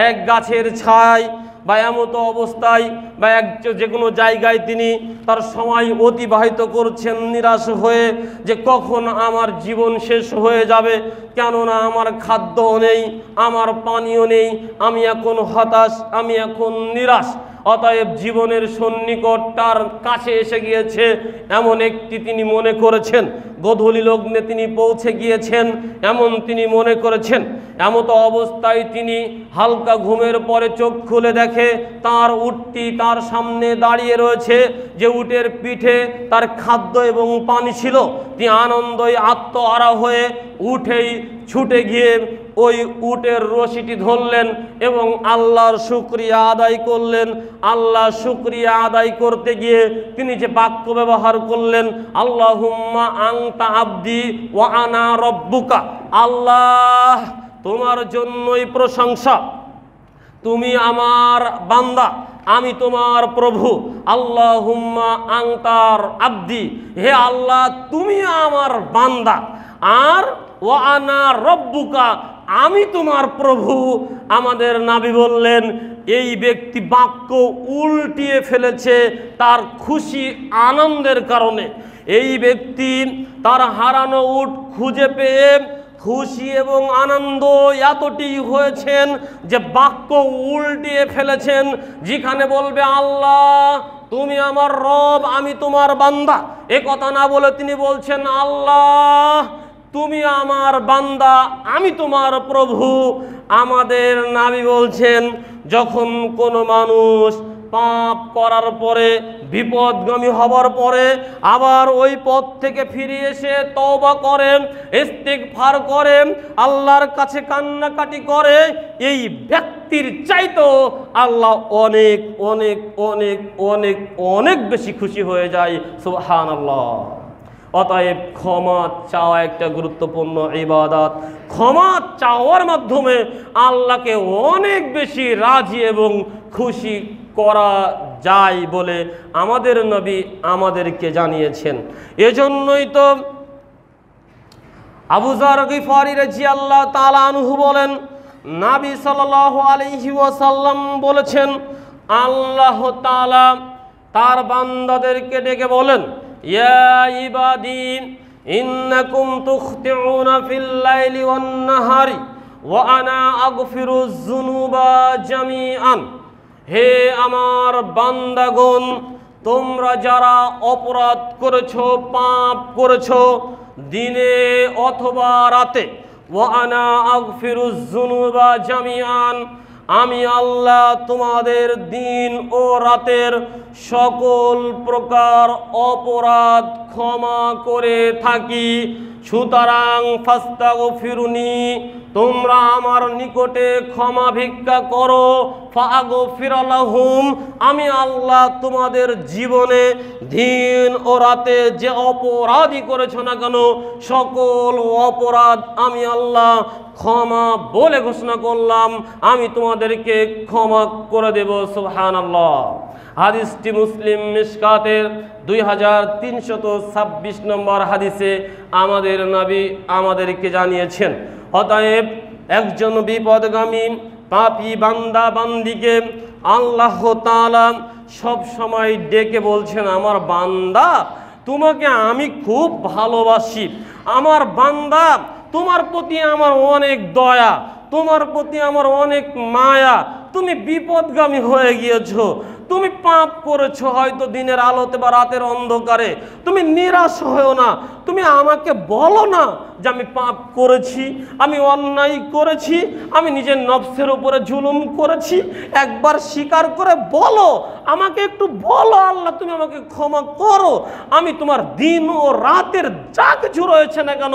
এক গাছের ছায়ায়, বা এমতো অবস্থায় বা যে কোনো জায়গায় তিনি তার সময় অতিবাহিত করছেন নিরাশ হয়ে, যে কখন আমার জীবন শেষ হয়ে যাবে, কেননা আমার খাদ্য নেই, আমার পানীয় নেই, আমি এখন হতাশ, আমি এখন নিরাশ। অতএব জীবনের সন্নিকট তার কাছে এসে গিয়েছে এমন একটি তিনি মনে করেছেন, গোধূলি লগ্নে তিনি পৌঁছে গিয়েছেন এমন তিনি মনে করেছেন। এমতো অবস্থায় তিনি হালকা ঘুমের পরে চোখ খুলে দেখে তার উটটি তার সামনে দাঁড়িয়ে রয়েছে, যে উটের পিঠে তার খাদ্য এবং পানি ছিল। তিনি আনন্দে আত্মহারা হয়ে উঠেই ছুটে গিয়ে ওই উটের রশিটি ধরলেন এবং আল্লাহর শুকরিয়া আদায় করলেন। আল্লাহ শুকরিয়া আদায় করতে গিয়ে তিনি যে বাক্য ব্যবহার করলেন, আল্লাহুম্মা আনতা আবদি ওয়া আনা রব্বুকা, আল্লাহ তোমার জন্যই প্রশংসা, তুমি আমার বান্দা, আমি তোমার প্রভু। আল্লাহুম্মা আনতার আবদি, হে আল্লাহ তুমি আমার বান্দা, আর ওয়া আনা রব্বুকা, আমি তোমার প্রভু। আমাদের নবী বললেন এই ব্যক্তি বাক্য উল্টিয়ে ফেলেছে তার খুশি আনন্দের কারণে। এই ব্যক্তি তার হারানো উট খুঁজে পেয়ে খুশি এবং আনন্দ এতটি হয়েছেন যে বাক্য উল্টিয়ে ফেলেছেন। যেখানে বলবে আল্লাহ তুমি আমার রব, আমি তোমার বান্দা, এ কথা না বলে তিনি বলছেন আল্লাহ তুমি আমার বান্দা, আমি তোমার প্রভু। আমাদের নবী বলছেন যখন কোনো মানুষ পাপ করার পরে বিপদগামী হবার পরে আবার ওই পথ থেকে ফিরে এসে তওবা করেন, ইস্তিগফার করেন, আল্লাহর কাছে কান্নাকাটি করে, এই ব্যক্তির চাইতেও আল্লাহ অনেক অনেক অনেক অনেক অনেক বেশি খুশি হয়ে যায়। সুবহানাল্লাহ। অতএব ক্ষমা চাওয়া একটা গুরুত্বপূর্ণ ইবাদত। ক্ষমা চাওয়ার মাধ্যমে আল্লাহকে অনেক বেশি রাজি এবং খুশি করা যায় বলে আমাদের নবী আমাদেরকে জানিয়েছেন। এজন্যই তো আবু যর গিফারি রাদিয়াল্লাহু তাআলা আনহু বলেন, নবী সাল্লাল্লাহু আলাইহি ওয়াসাল্লাম বলেছেন, আল্লাহ তাআলা তার বান্দাদেরকে ডেকে বলেন, ইয়া ইবাদি ইন্নাকুম তুখতিউনা ফিল লাইলি ওয়ান নাহারি ওয়া আনা আগফিরুয যুনুবা জামিআন। হে আমার বান্দাগণ, তোমরা যারা অপরাধ করেছো, পাপ করেছো দিনে অথবা রাতে, ওয়া আনা আগফিরুয যুনুবা জামিআন, আমি আল্লাহ তোমাদের দিন ও রাতের সকল প্রকার অপরাধ ক্ষমা করে থাকি। সুতরাং ফাস্তাগফিরুনি, তোমরা আমার নিকটে ক্ষমা ভিক্ষা করো, ফাগফির লাহুম, আমি আল্লাহ তোমাদের জীবনে দিন ও রাতে যে অপরাধই করেছো না কেন সকল অপরাধ আমি আল্লাহ ক্ষমা বলে ঘোষণা করলাম, আমি তোমাদেরকে ক্ষমা করে দেব। সুবহানাল্লাহ। হাদিসটি মুসলিম মিশকাতের 2326 নম্বর হাদিসে আমাদের নবী আমাদেরকে জানিয়েছেন। অতএব একজন বিপদগামী পাপী বান্দা বান্দিকে আল্লাহ তাআলা সব সময় ডেকে বলছেন, আমার বান্দা তোমাকে আমি খুব ভালোবাসি, আমার বান্দা তোমার প্রতি আমার অনেক দয়া, তোমার প্রতি আমার অনেক মায়া, তুমি বিপদগামী হয়ে গিয়েছো, তুমি পাপ করেছো হয়তো দিনের আলোতে বা রাতের অন্ধকারে, তুমি নিরাশ হয়েও না, তুমি আমাকে বলো না যে আমি পাপ করেছি, আমি অন্যায় করেছি, আমি নিজের নফসের উপরে জুলুম করেছি, একবার স্বীকার করে বলো, আমাকে একটু বলো আল্লাহ তুমি আমাকে ক্ষমা করো, আমি তোমার দিন ও রাতের যা কিছু রয়েছে না কেন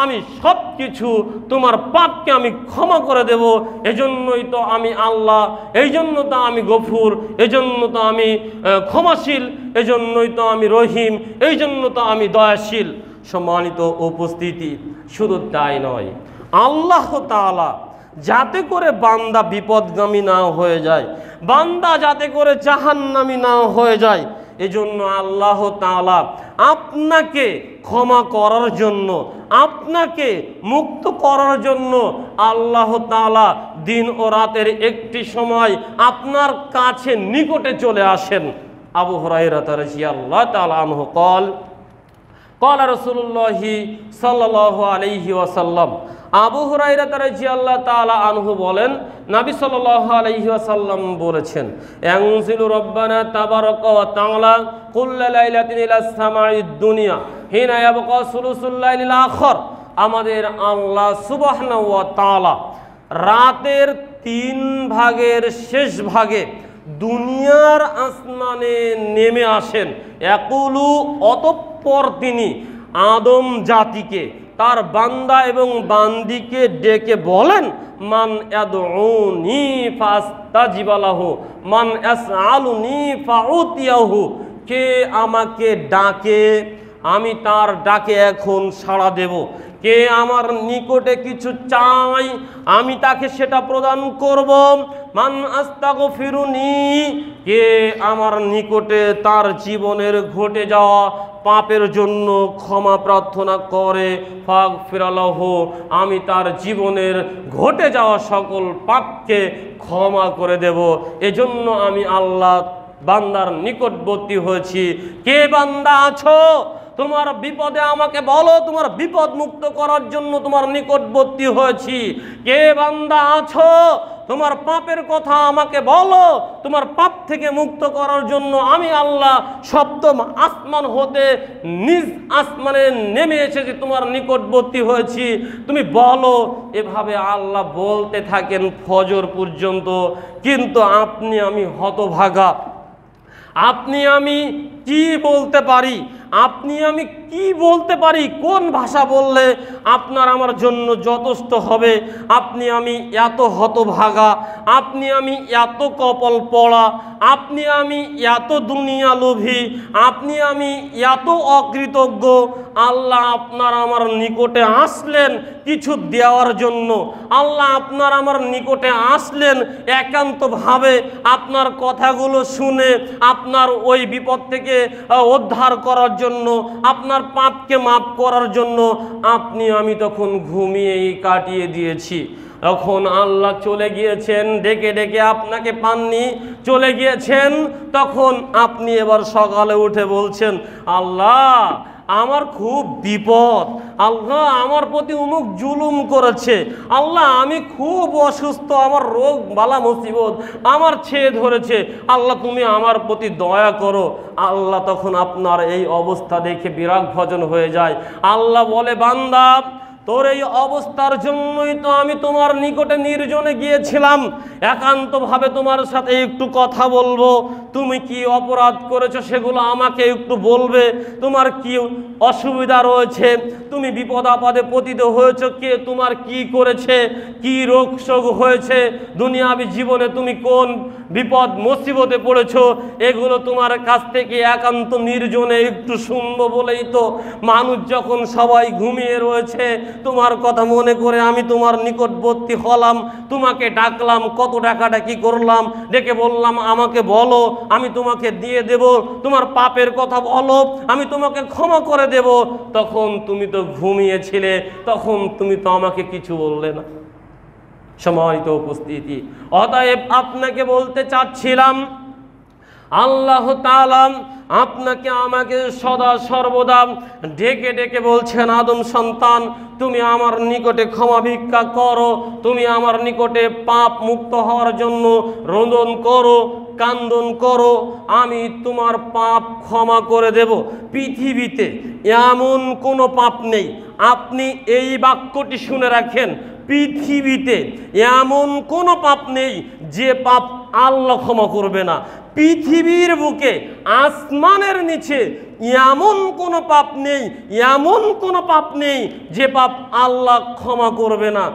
আমি সব কিছু তোমার পাপকে আমি ক্ষমা করে দেব। এজন্যই তো আমি আল্লাহ, এই জন্য তো আমি গফুর, এজন্য তো আমি ক্ষমাশীল, এজন্যই তো আমি রহিম, এই জন্য তো আমি দয়াশীল। সম্মানিত উপস্থিতি, শুধু তাই নয়, আল্লাহ তাআলা যাতে করে বান্দা বিপদগামী না হয়ে যায়, বান্দা যাতে করে জাহান্নামী না হয়ে যায়, এজন্য আল্লাহ তাআলা আপনাকে ক্ষমা করার জন্য, আপনাকে মুক্ত করার জন্য আল্লাহ তাআলা দিন ও রাতের একটি সময় আপনার কাছে নিকটে চলে আসেন। আবু হুরায়রা রাদিয়াল্লাহু তাআলা আনহু قال رسول الله صلى الله عليه وسلم আবু হুরায়রা রাদিয়াল্লাহু তাআলা আনহু বলেন, নবী সাল্লাল্লাহু আলাইহি ওয়াসাল্লাম বলেছেন, ইয়ানজিলু রাব্বানা তাবারাকা ওয়া তাআলা কুল্লা লাইলাতিন ইলাস সামাঈদ দুনিয়া হিনা ইয়াবকা সুলুসুল লাইলিল আখির। আমাদের আল্লাহ সুবহানাহু ওয়া তাআলা রাতের 3 ভাগের শেষ ভাগে দুনিয়ার আসমানে নেমে আসেন। ইয়াকুলু, অতঃপর তিনি আদম জাতিকে, তার বান্দা এবং বান্দিকে ডেকে বলেন, মান ইয়াদউনি ফাস্তাজিবা লাহু মান ইয়াসআলুনি ফাউতিয়াহু। কে আমাকে ডাকে, আমি তার ডাকে এখন সাড়া দেব। কে আমার নিকটে কিছু চাই, আমি তাকে সেটা প্রদান করব। মান আস্তাগফিরুনি, কে আমার নিকটে তার জীবনের ঘটে যাওয়া পাপের জন্য ক্ষমা প্রার্থনা করে, ফাগফির লাহু, আমি তার জীবনের ঘটে যাওয়া সকল পাপকে ক্ষমা করে দেব। এজন্য আমি আল্লাহ বান্দার নিকটবর্তী হয়েছি। কে বান্দা আছো, তোমার বিপদে আমাকে বলো, তোমার বিপদ মুক্ত করার জন্য তোমার নিকটবর্তী হয়েছি। কে বান্দা আছো, তোমার পাপের কথা আমাকে বলো, তোমার পাপ থেকে মুক্ত করার জন্য আমি আল্লাহ সপ্তম আসমান হতে নিজ আসমানে নেমে এসেছি, তোমার নিকটবর্তী হয়েছি, তুমি বলো। এভাবে আল্লাহ বলতে থাকেন ফজর পর্যন্ত। কিন্তু আপনি আমি হতভাগা, আপনি আমি কি বলতে পারি, আপনি আমি কি বলতে পারি, কোন ভাষা বললে আপনার আমার জন্য যথেষ্ট হবে? আপনি আমি এত হতভাগা, আপনি আমি এত কপাল পড়া, আপনি আমি এত দুনিয়া লোভী, আপনি আমি এত অকৃতজ্ঞ। আল্লাহ আপনার আমার নিকটে আসলেন কিছু দেওয়ার জন্য, আল্লাহ আপনার আমার নিকটে আসলেন একান্তভাবে আপনার কথাগুলো শুনে আপনার ওই বিপদ থেকে উদ্ধার করার জন্য, আপনার পাপকে মাফ করার জন্য। আপনি আমি তখন ঘুমিয়েই কাটিয়ে দিয়েছি। তখন আল্লাহ চলে গিয়েছেন, ডেকে ডেকে আপনাকে পাননি, চলে গিয়েছেন। তখন আপনি এবার সকালে উঠে বলছেন, আল্লাহ আমার খুব বিপদ, আল্লাহ আমার প্রতি অমুক জুলুম করেছে, আল্লাহ আমি খুব অসুস্থ, আমার রোগ বালা মুসিবত আমার ছেয়ে ধরেছে, আল্লাহ তুমি আমার প্রতি দয়া করো। আল্লাহ তখন আপনার এই অবস্থা দেখে বিরাগ ভজন হয়ে যায়। আল্লাহ বলে, বান্দা তোর এই অবস্থার জন্যই তো আমি তোমার নিকটে নির্জনে গিয়েছিলাম, একান্তভাবে তোমার সাথে একটু কথা বলবো। তুমি কি অপরাধ করেছো সেগুলো আমাকে একটু বলবে, তোমার কি অসুবিধা রয়েছে, তুমি বিপদ আপদে পতিত হয়েছো, কে তোমার কি করেছে, কি রোগ শোক হয়েছে, দুনিয়াবি জীবনে তুমি কোন বিপদ মুসিবতে পড়েছো, এগুলো তোমার কাছ থেকে একান্ত নির্জনে একটু শুনবো বলেই তো মানুষ যখন সবাই ঘুমিয়ে রয়েছে তোমার কথা মনে করে আমি তোমার নিকটবর্তী হলাম, তোমাকে ডাকলাম, কত টাকাটা কি করলাম, ডেকে বললাম আমাকে বলো, আমি তোমাকে দিয়ে দেব, তোমার পাপের কথা বলো, আমি তোমাকে ক্ষমা করে দেব। তখন তুমি তো ঘুমিয়েছিলে, তখন তুমি তো আমাকে কিছু বললে না। সম্মানিত উপস্থিতি, অতএব আপনাকে বলতে চাচ্ছিলাম, আল্লাহ তাআলা আপনাকে আমাকে সদা সর্বদা ডেকে ডেকে বলছেন, আদম সন্তান তুমি আমার নিকটে ক্ষমা ভিক্ষা করো, তুমি আমার নিকটে পাপ মুক্ত হওয়ার জন্য রোদন করো, কান্দন করো, আমি তোমার পাপ ক্ষমা করে দেব। পৃথিবীতে এমন কোনো পাপ নেই, আপনি এই বাক্যটি শুনে রাখেন, পৃথিবীতে এমন কোনো পাপ নেই যে পাপ আল্লাহ ক্ষমা করবে না। পৃথিবীর বুকে আসমানের নিচে এমন কোনো পাপ নেই, এমন কোনো পাপ নেই যে পাপ আল্লাহ ক্ষমা করবে না।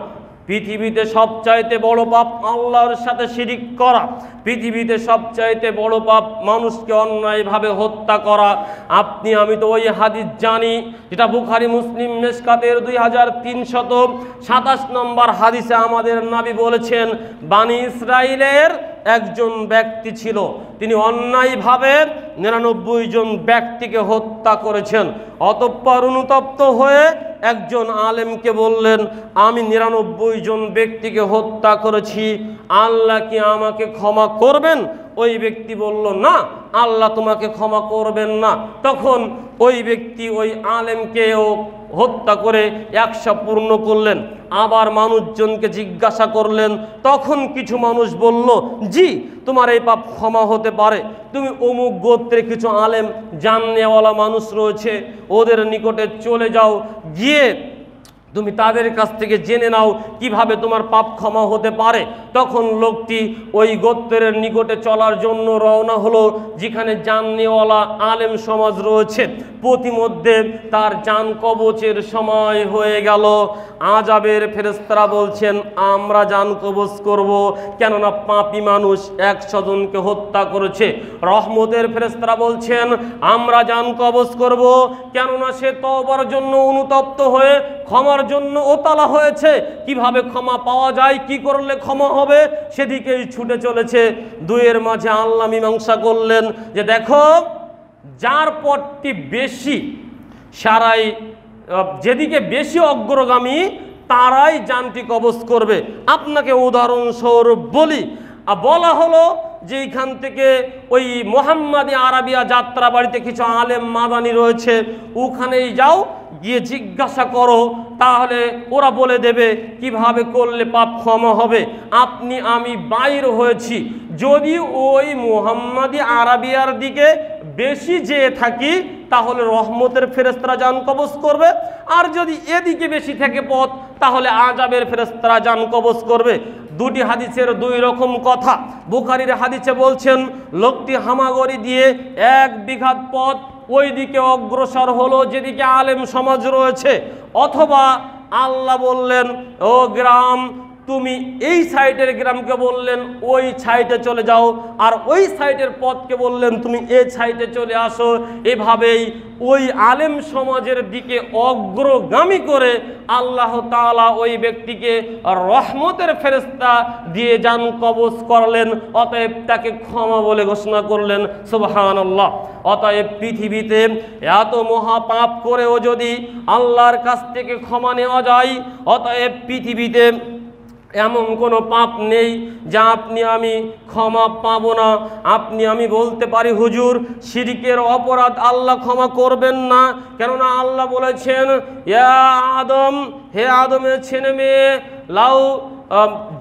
পৃথিবীতে সবচাইতে বড় পাপ আল্লাহর সাথে শিরিক করা, পৃথিবীতে সবচাইতে বড় পাপ মানুষকে অন্যায়ভাবে হত্যা করা। আপনি আমি তো ওই হাদিস জানি যেটা বুখারী মুসলিম মেশকাতের 2327 নম্বর হাদিসে আমাদের নবী বলেছেন, বানি ইসরাইলের একজন ব্যক্তি ছিল, তিনি অন্যায়ভাবে 99 জন ব্যক্তিকে হত্যা করেছেন। অতঃপর অনুতপ্ত হয়ে একজন আলেমকে বললেন, আমি 99 জন ব্যক্তিকে হত্যা করেছি, আল্লাহ কি আমাকে ক্ষমা করবেন? ওই ব্যক্তি বলল, না, আল্লাহ তোমাকে ক্ষমা করবেন না। তখন ওই ব্যক্তি ওই আলেমকেও হত্যা করে 100 পূর্ণ করলেন। আবার মানুষজনকে জিজ্ঞাসা করলেন, তখন কিছু মানুষ বলল, জি, তোমার এই পাপ ক্ষমা হতে পারে। তুমি অমুক গোত্রে কিছু আলেম জাননেওয়ালা মানুষ রয়েছে, ওদের নিকটে চলে যাও, গিয়ে তুমি তাদের কাছ থেকে জেনে নাও কিভাবে তোমার পাপ ক্ষমা হতে পারে। তখন লোকটি ওই গোত্রের নিকটে চলার জন্য রওনা হলো, যেখানে জাননেওয়ালা আলেম সমাজ রয়েছে। প্রতিমধ্যে তার জান কবচের সময় হয়ে গেল। আযাবের ফেরেশতারা বলছেন, আমরা জান কবচ করব, কেননা পাপী মানুষ 100 জনকে হত্যা করেছে। রহমতের ফেরেশতারা বলছেন, আমরা জান কবচ করব, কেননা সে তওবার জন্য অনুতপ্ত হয়ে ক্ষমার জন্য ওতালা হয়েছে। কিভাবে ক্ষমা পাওয়া যায়, কি করলে ক্ষমা হবে, সেদিকেই ছুটে চলেছে। দুয়ের মাঝে আল্লাহ মীমাংসা করলেন যে দেখো, যার পথটি বেশি সারাই, যেদিকে বেশি অগ্রগামী তারাই জানটি কবজ করবে। আপনাকে উদাহরণস্বরূপ বলা হলো যে এইখান থেকে ওই মোহাম্মদী আরাবিয়া যাত্রা বাড়িতে কিছু আলেম মাদানি রয়েছে, ওখানেই যাও, গিয়ে জিজ্ঞাসা করো, তাহলে ওরা বলে দেবে কিভাবে করলে পাপ ক্ষমা হবে। আপনি আমি বাইর হয়েছি, যদি ওই মোহাম্মদী আরাবিয়ার দিকে বেশি যেয়ে থাকি তাহলে রহমতের ফেরেশতারা জান কবজ করবে, আর যদি এদিকে বেশি থাকে পথ তাহলে আযাবের ফেরেশতারা জান কবজ করবে। দুটি হাদিসের দুই রকম কথা। বুখারীর হাদিসে বলছেন, লোকটি হামাগড়ি দিয়ে 1 বিঘা পথ ওই দিকে অগ্রসর হলো যেদিকে আলেম সমাজ রয়েছে, অথবা আল্লাহ বললেন, ও গ্রাম, তুমি এই সাইডের গ্রামকে বললেন ওই সাইডে চলে যাও, আর ওই সাইডের পথকে বললেন তুমি এই সাইডে চলে আসো। এভাবেই ওই আলেম সমাজের দিকে অগ্রগামী করে আল্লাহ তাআলা ওই ব্যক্তিকে রহমতের ফেরেশতা দিয়ে জান কবজ করলেন, অতএব তাকে ক্ষমা বলে ঘোষণা করলেন। সুবহানাল্লাহ। অতএব পৃথিবীতে এত মহাপাপ করেও যদি আল্লাহর কাছ থেকে ক্ষমা নেওয়া যায়, অতএব পৃথিবীতে এমন কোনো পাপ নেই যা আপনি আমি ক্ষমা পাবো না। আপনি আমি বলতে পারি, হুজুর, শিরকের অপরাধ আল্লাহ ক্ষমা করবেন না, কেননা আল্লাহ বলেছেন, ইয়া আদম, হে আদমের ছেলে মেয়ে,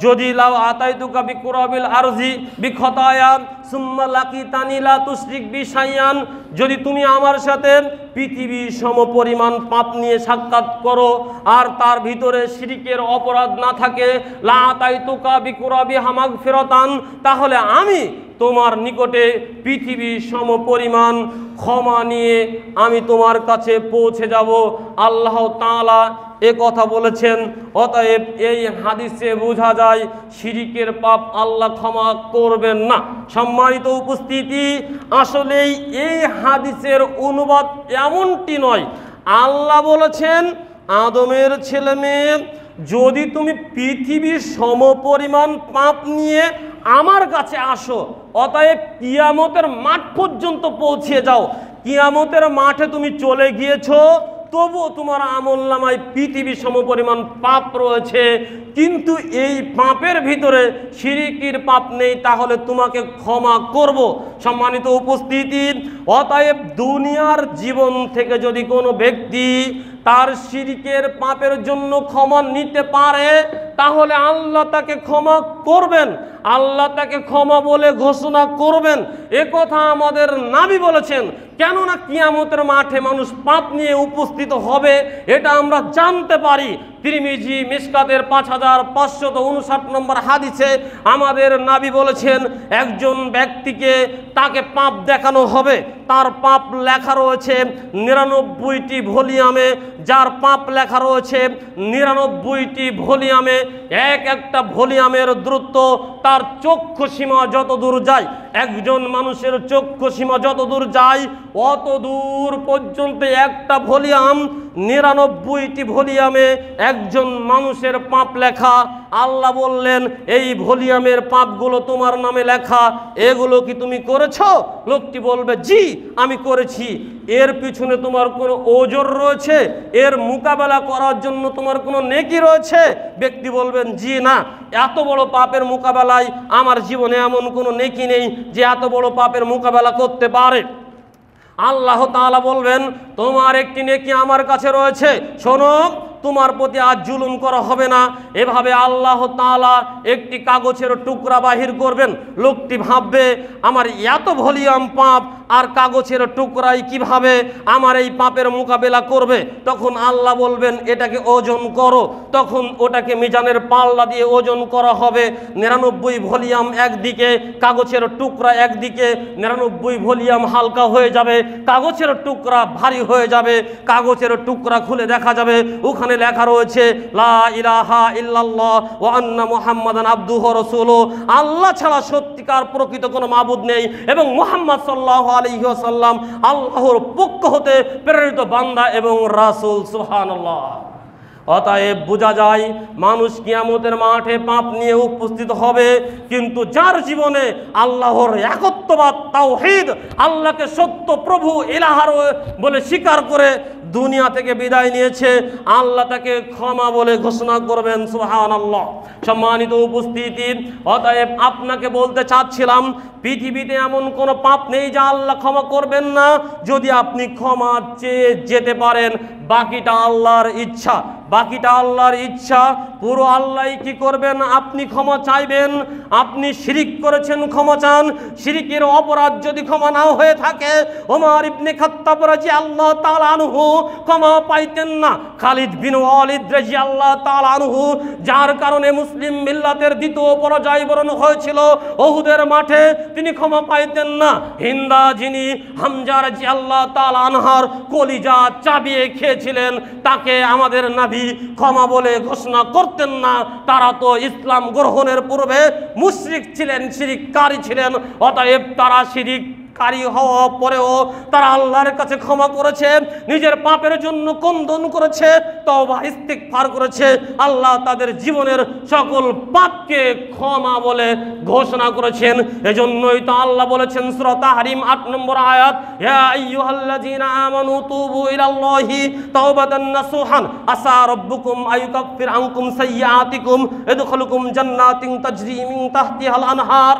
যদি লাউ আতাইতুকা বিকুরাবিল আরজি বিখতায়া সুম্মা লাকিতানি লা তুশরিক বি শাইআন, যদি তুমি আমার সাথে পৃথিবী সমপরিমাণ পাপ নিয়ে সাক্ষাৎ করো আর তার ভিতরে শিরকের অপরাধ না থাকে, লা আতাইতুকা বিকুরাবিহা মাগফিরাতান, তাহলে আমি তোমার নিকটে পৃথিবী সমপরিমাণ ক্ষমা নিয়ে আমি তোমার কাছে পৌঁছে যাব। আল্লাহ তাআলা এ কথা বলেছেন। অতএব এই হাদিসে বোঝা যায় শিরকের পাপ আল্লাহ ক্ষমা করবেন না। সম্মানিত উপস্থিতি, আসলেই এই হাদিসের অনুবাদ এমনটি নয়। আল্লাহ বলেছেন, আদমের ছেলে মেয়ে, যদি তুমি পৃথিবীর সমপরিমাণ পাপ নিয়ে আমার কাছে আসো, অতএব কিয়ামতের মাঠ পর্যন্ত পৌঁছে যাও। কিয়ামতের মাঠে তুমি চলে গিয়েছো, তবুও তোমার আমলনামায় পৃথিবী সমপরিমাণ পাপ রয়েছে, কিন্তু এই পাপের ভিতরে শিরকের পাপ নেই, তাহলে তোমাকে ক্ষমা করব। সম্মানিত উপস্থিতি, অতএব দুনিয়ার জীবন থেকে যদি কোনো ব্যক্তি তার শিরকের পাপের জন্য ক্ষমা নিতে পারে, তাহলে আল্লাহ তাকে ক্ষমা করবেন, আল্লাহ তাকে ক্ষমা বলে ঘোষণা করবেন। এ কথা আমাদের নবী বলেছেন। কেননা কিয়ামতের মাঠে মানুষ পাপ নিয়ে উপস্থিত হবে, এটা আমরা জানতে পারি। তিরমিজি মিশকাতের 5559 নম্বর হাদিসে আমাদের নবী বলেছেন, একজন ব্যক্তিকে তাকে পাপ দেখানো হবে, তার পাপ লেখা রয়েছে 99টি ভলিউমে, যার পাপ লেখা রয়েছে 99টি ভলিউমে। এক একটা ভলিউমের দূরত্ব তার চক্ষু সীমা যত দূর যায়, একজন মানুষের চক্ষু সীমা যত দূর যায় অত দূর পর্যন্ত একটা ভলিউম 99টি ভলিউমে একজন মানুষের পাপ লেখা। আল্লাহ বললেন এই ভলিউমের পাপগুলো তোমার নামে লেখা, এগুলো কি তুমি করেছো? লোকটি বলবে জি আমি করেছি। এর পিছনে তোমার কোনো ওজর রয়েছে? এর মোকাবেলা করার জন্য তোমার কোনো নেকি রয়েছে? ব্যক্তি বলবেন জি না, এত বড় পাপের মোকাবেলায় আমার জীবনে এমন কোনো নেকি নেই যে এত বড় পাপের মোকাবেলা করতে পারে। আল্লাহ তাআলা বলবেন তোমার একটি নেকি আমার কাছে রয়েছে, শোনো তোমার প্রতি আজ জুলুম করা হবে না। এভাবে আল্লাহ তাআলা একটি কাগজের টুকরা বাহির করবেন। লোকটি ভাববে আমার এত ভলিউম পাপ আর কাগজের টুকরাই কিভাবে আমার এই পাপের মোকাবেলা করবে? তখন আল্লাহ বলবেন এটাকে ওজন করো। তখন ওটাকে মিজানের পাল্লা দিয়ে ওজন করা হবে। 99 ভলিউম একদিকে, কাগজের টুকরা একদিকে। 99 ভলিউম হালকা হয়ে যাবে, কাগজের টুকরা ভারী হয়ে যাবে। কাগজের টুকরা খুলে দেখা যাবে ওখানে লেখা রয়েছে লা ইলাহা ইল্লাল্লাহ ওয়া আন্না মুহাম্মাদান আবদুহু ওয়া রাসূলুহু। আল্লাহ ছাড়া সত্যিকার প্রকৃত কোনো মাবুদ নেই এবং মুহাম্মদ সাল্লাল্লাহু আলাইহি ওয়াসাল্লাম আল্লাহর পক্ষ হতে প্রেরিত বান্দা এবং রাসূল। সুবহানাল্লাহ। অতএব বোঝা যায় মানুষ কিয়ামতের মাঠে পাপ নিয়ে উপস্থিত হবে, কিন্তু যার জীবনে আল্লাহর একত্ববাদ তাওহীদ, আল্লাহকে সত্য প্রভু ইলাহ বলে স্বীকার করে দুনিয়া থেকে বিদায় নিয়েছে, আল্লাহ তাকে ক্ষমা বলে ঘোষণা করবেন। সুবহানাল্লাহ। সম্মানিত উপস্থিতি, অতএব আপনাকে বলতে চাচ্ছিলাম পৃথিবীতে এমন কোনো পাপ নেই যা আল্লাহ ক্ষমা করবেন না। যদি আপনি ক্ষমা চেয়ে যেতে পারেন, বাকিটা আল্লাহর ইচ্ছা, বাকিটা আল্লাহর ইচ্ছা। পুরো আল্লাহই কি করবেন? আপনি ক্ষমা চাইবেন। আপনি শিরিক করেছেন, ক্ষমা চান। শিরিকের অপরাধ যদি ক্ষমা না হয়ে থাকে, ওমর ইবনে খাত্তাব রাদিয়াল্লাহু তাআলা আনহু ক্ষমা পাইতেন না। খালিদ বিন ওয়ালিদ রাদিয়াল্লাহু তাআলা আনহু, যার কারণে মুসলিম মিল্লাতের দ্বিতীয় পরাজয় বরণ হয়েছিল উহুদের মাঠে, তিনি ক্ষমা পাইতেন না। হিন্দা যিনি হামজা রাদিয়াল্লাহু তাআলা আনহার কলিজা চাবিয়ে খেয়েছিলেন, তাকে আমাদের নবী ক্ষমা বলে ঘোষণা করতেন না। তারা তো ইসলাম গ্রহণের পূর্বে মুশরিক ছিলেন, শিরিককারী ছিলেন। অতএব তারা শিরিককারী হওয়া পরেও তারা আল্লাহর কাছে ক্ষমা করেছে, নিজের পাপের জন্য কন্দন করেছে, তওবা ইস্তিগফার করেছে। আল্লাহ তাদের জীবনের সকল পাপকে ক্ষমা বলে ঘোষণা করেছেন। এজন্যই তো আল্লাহ বলেছেন সূরা তাহরিম 8 নম্বর আয়াত, ইয়া আইয়ুহাল্লাযীনা আমানু তুবু ইলাল্লাহি তাওবাতান নাসুহান আসা রাব্বুকুম আইয়ুকাফির আনকুম সাইয়্যাতিকুম ইদখুলুকুম জান্নাতিন তাজরি মিন তাহতিহাল আনহার।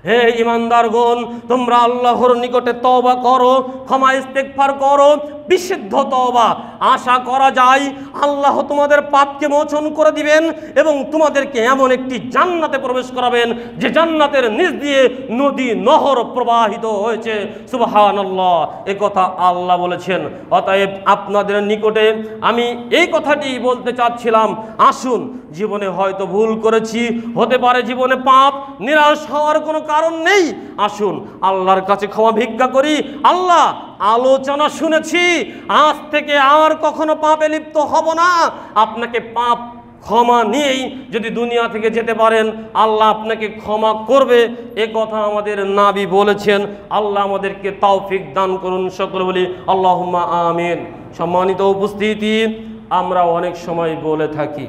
হে ঈমানদারগণ, তোমরা আল্লাহর নিকটে তওবা করো, ক্ষমা ইস্তেগফার করো, বিশুদ্ধ তওবা। আশা করা যায় আল্লাহ তোমাদের পাপকে মোচন করে দিবেন এবং তোমাদেরকে এমন একটি জান্নাতে প্রবেশ করাবেন যে জান্নাতের নিচ দিয়ে নদী নহর প্রবাহিত হয়েছে। সুবহানাল্লাহ। এই কথা আল্লাহ বলেছেন। অতএব আপনাদের নিকটে আমি এই কথাটি বলতে চাচ্ছিলাম, আসুন, জীবনে হয়তো ভুল করেছি, হতে পারে জীবনে পাপ, নিরাশ হওয়ার কোনো কারণ নেই। আসুন আল্লাহর কাছে ক্ষমা ভিক্ষা করি। আল্লাহ, আলোচনা শুনেছি, আজ থেকে আর কখনো পাপে লিপ্ত হব না। আপনাকে পাপ ক্ষমা নিয়েই যদি দুনিয়া থেকে যেতে পারেন, আল্লাহ আপনাকে ক্ষমা করবে। এ কথা আমাদের নবী বলেছেন। আল্লাহ আমাদেরকে তৌফিক দান করুন। সকলে বলি আল্লাহুম্মা আমিন। সম্মানিত উপস্থিতি, আমরা অনেক সময় বলে থাকি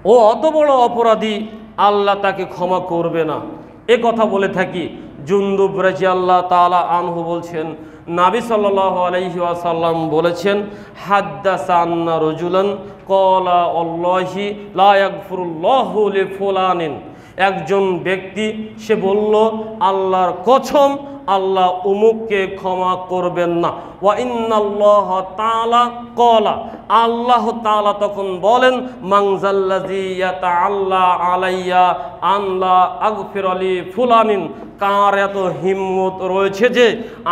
ও অত বড় অপরাধী, আল্লাহ তাকে ক্ষমা করবে না, এ কথা বলে থাকি। জুনদুব রাদিয়াল্লাহু তাআলা আনহু বলছেন, নবী সাল্লাল্লাহু আলাইহি ওয়াসাল্লাম বলেছেন, হাদ্দাসান্না রাজুলান ক্বালা আল্লাহি লা ইয়াগফিরুল্লাহু লিফুলানিন। একজন ব্যক্তি সে বলল, আল্লাহর কসম আল্লাহ উমুককে ক্ষমা করবেন না। ওয়া ইন্নাল্লাহ তাআলা ক্বালা, আল্লাহ তাআলা তখন বলেন, মানজাল্লাযী ইয়াতাআল্লা আলাইয়া আন লা আগফিরা লি ফুলানিন। কার এত হিম্মত রয়েছে যে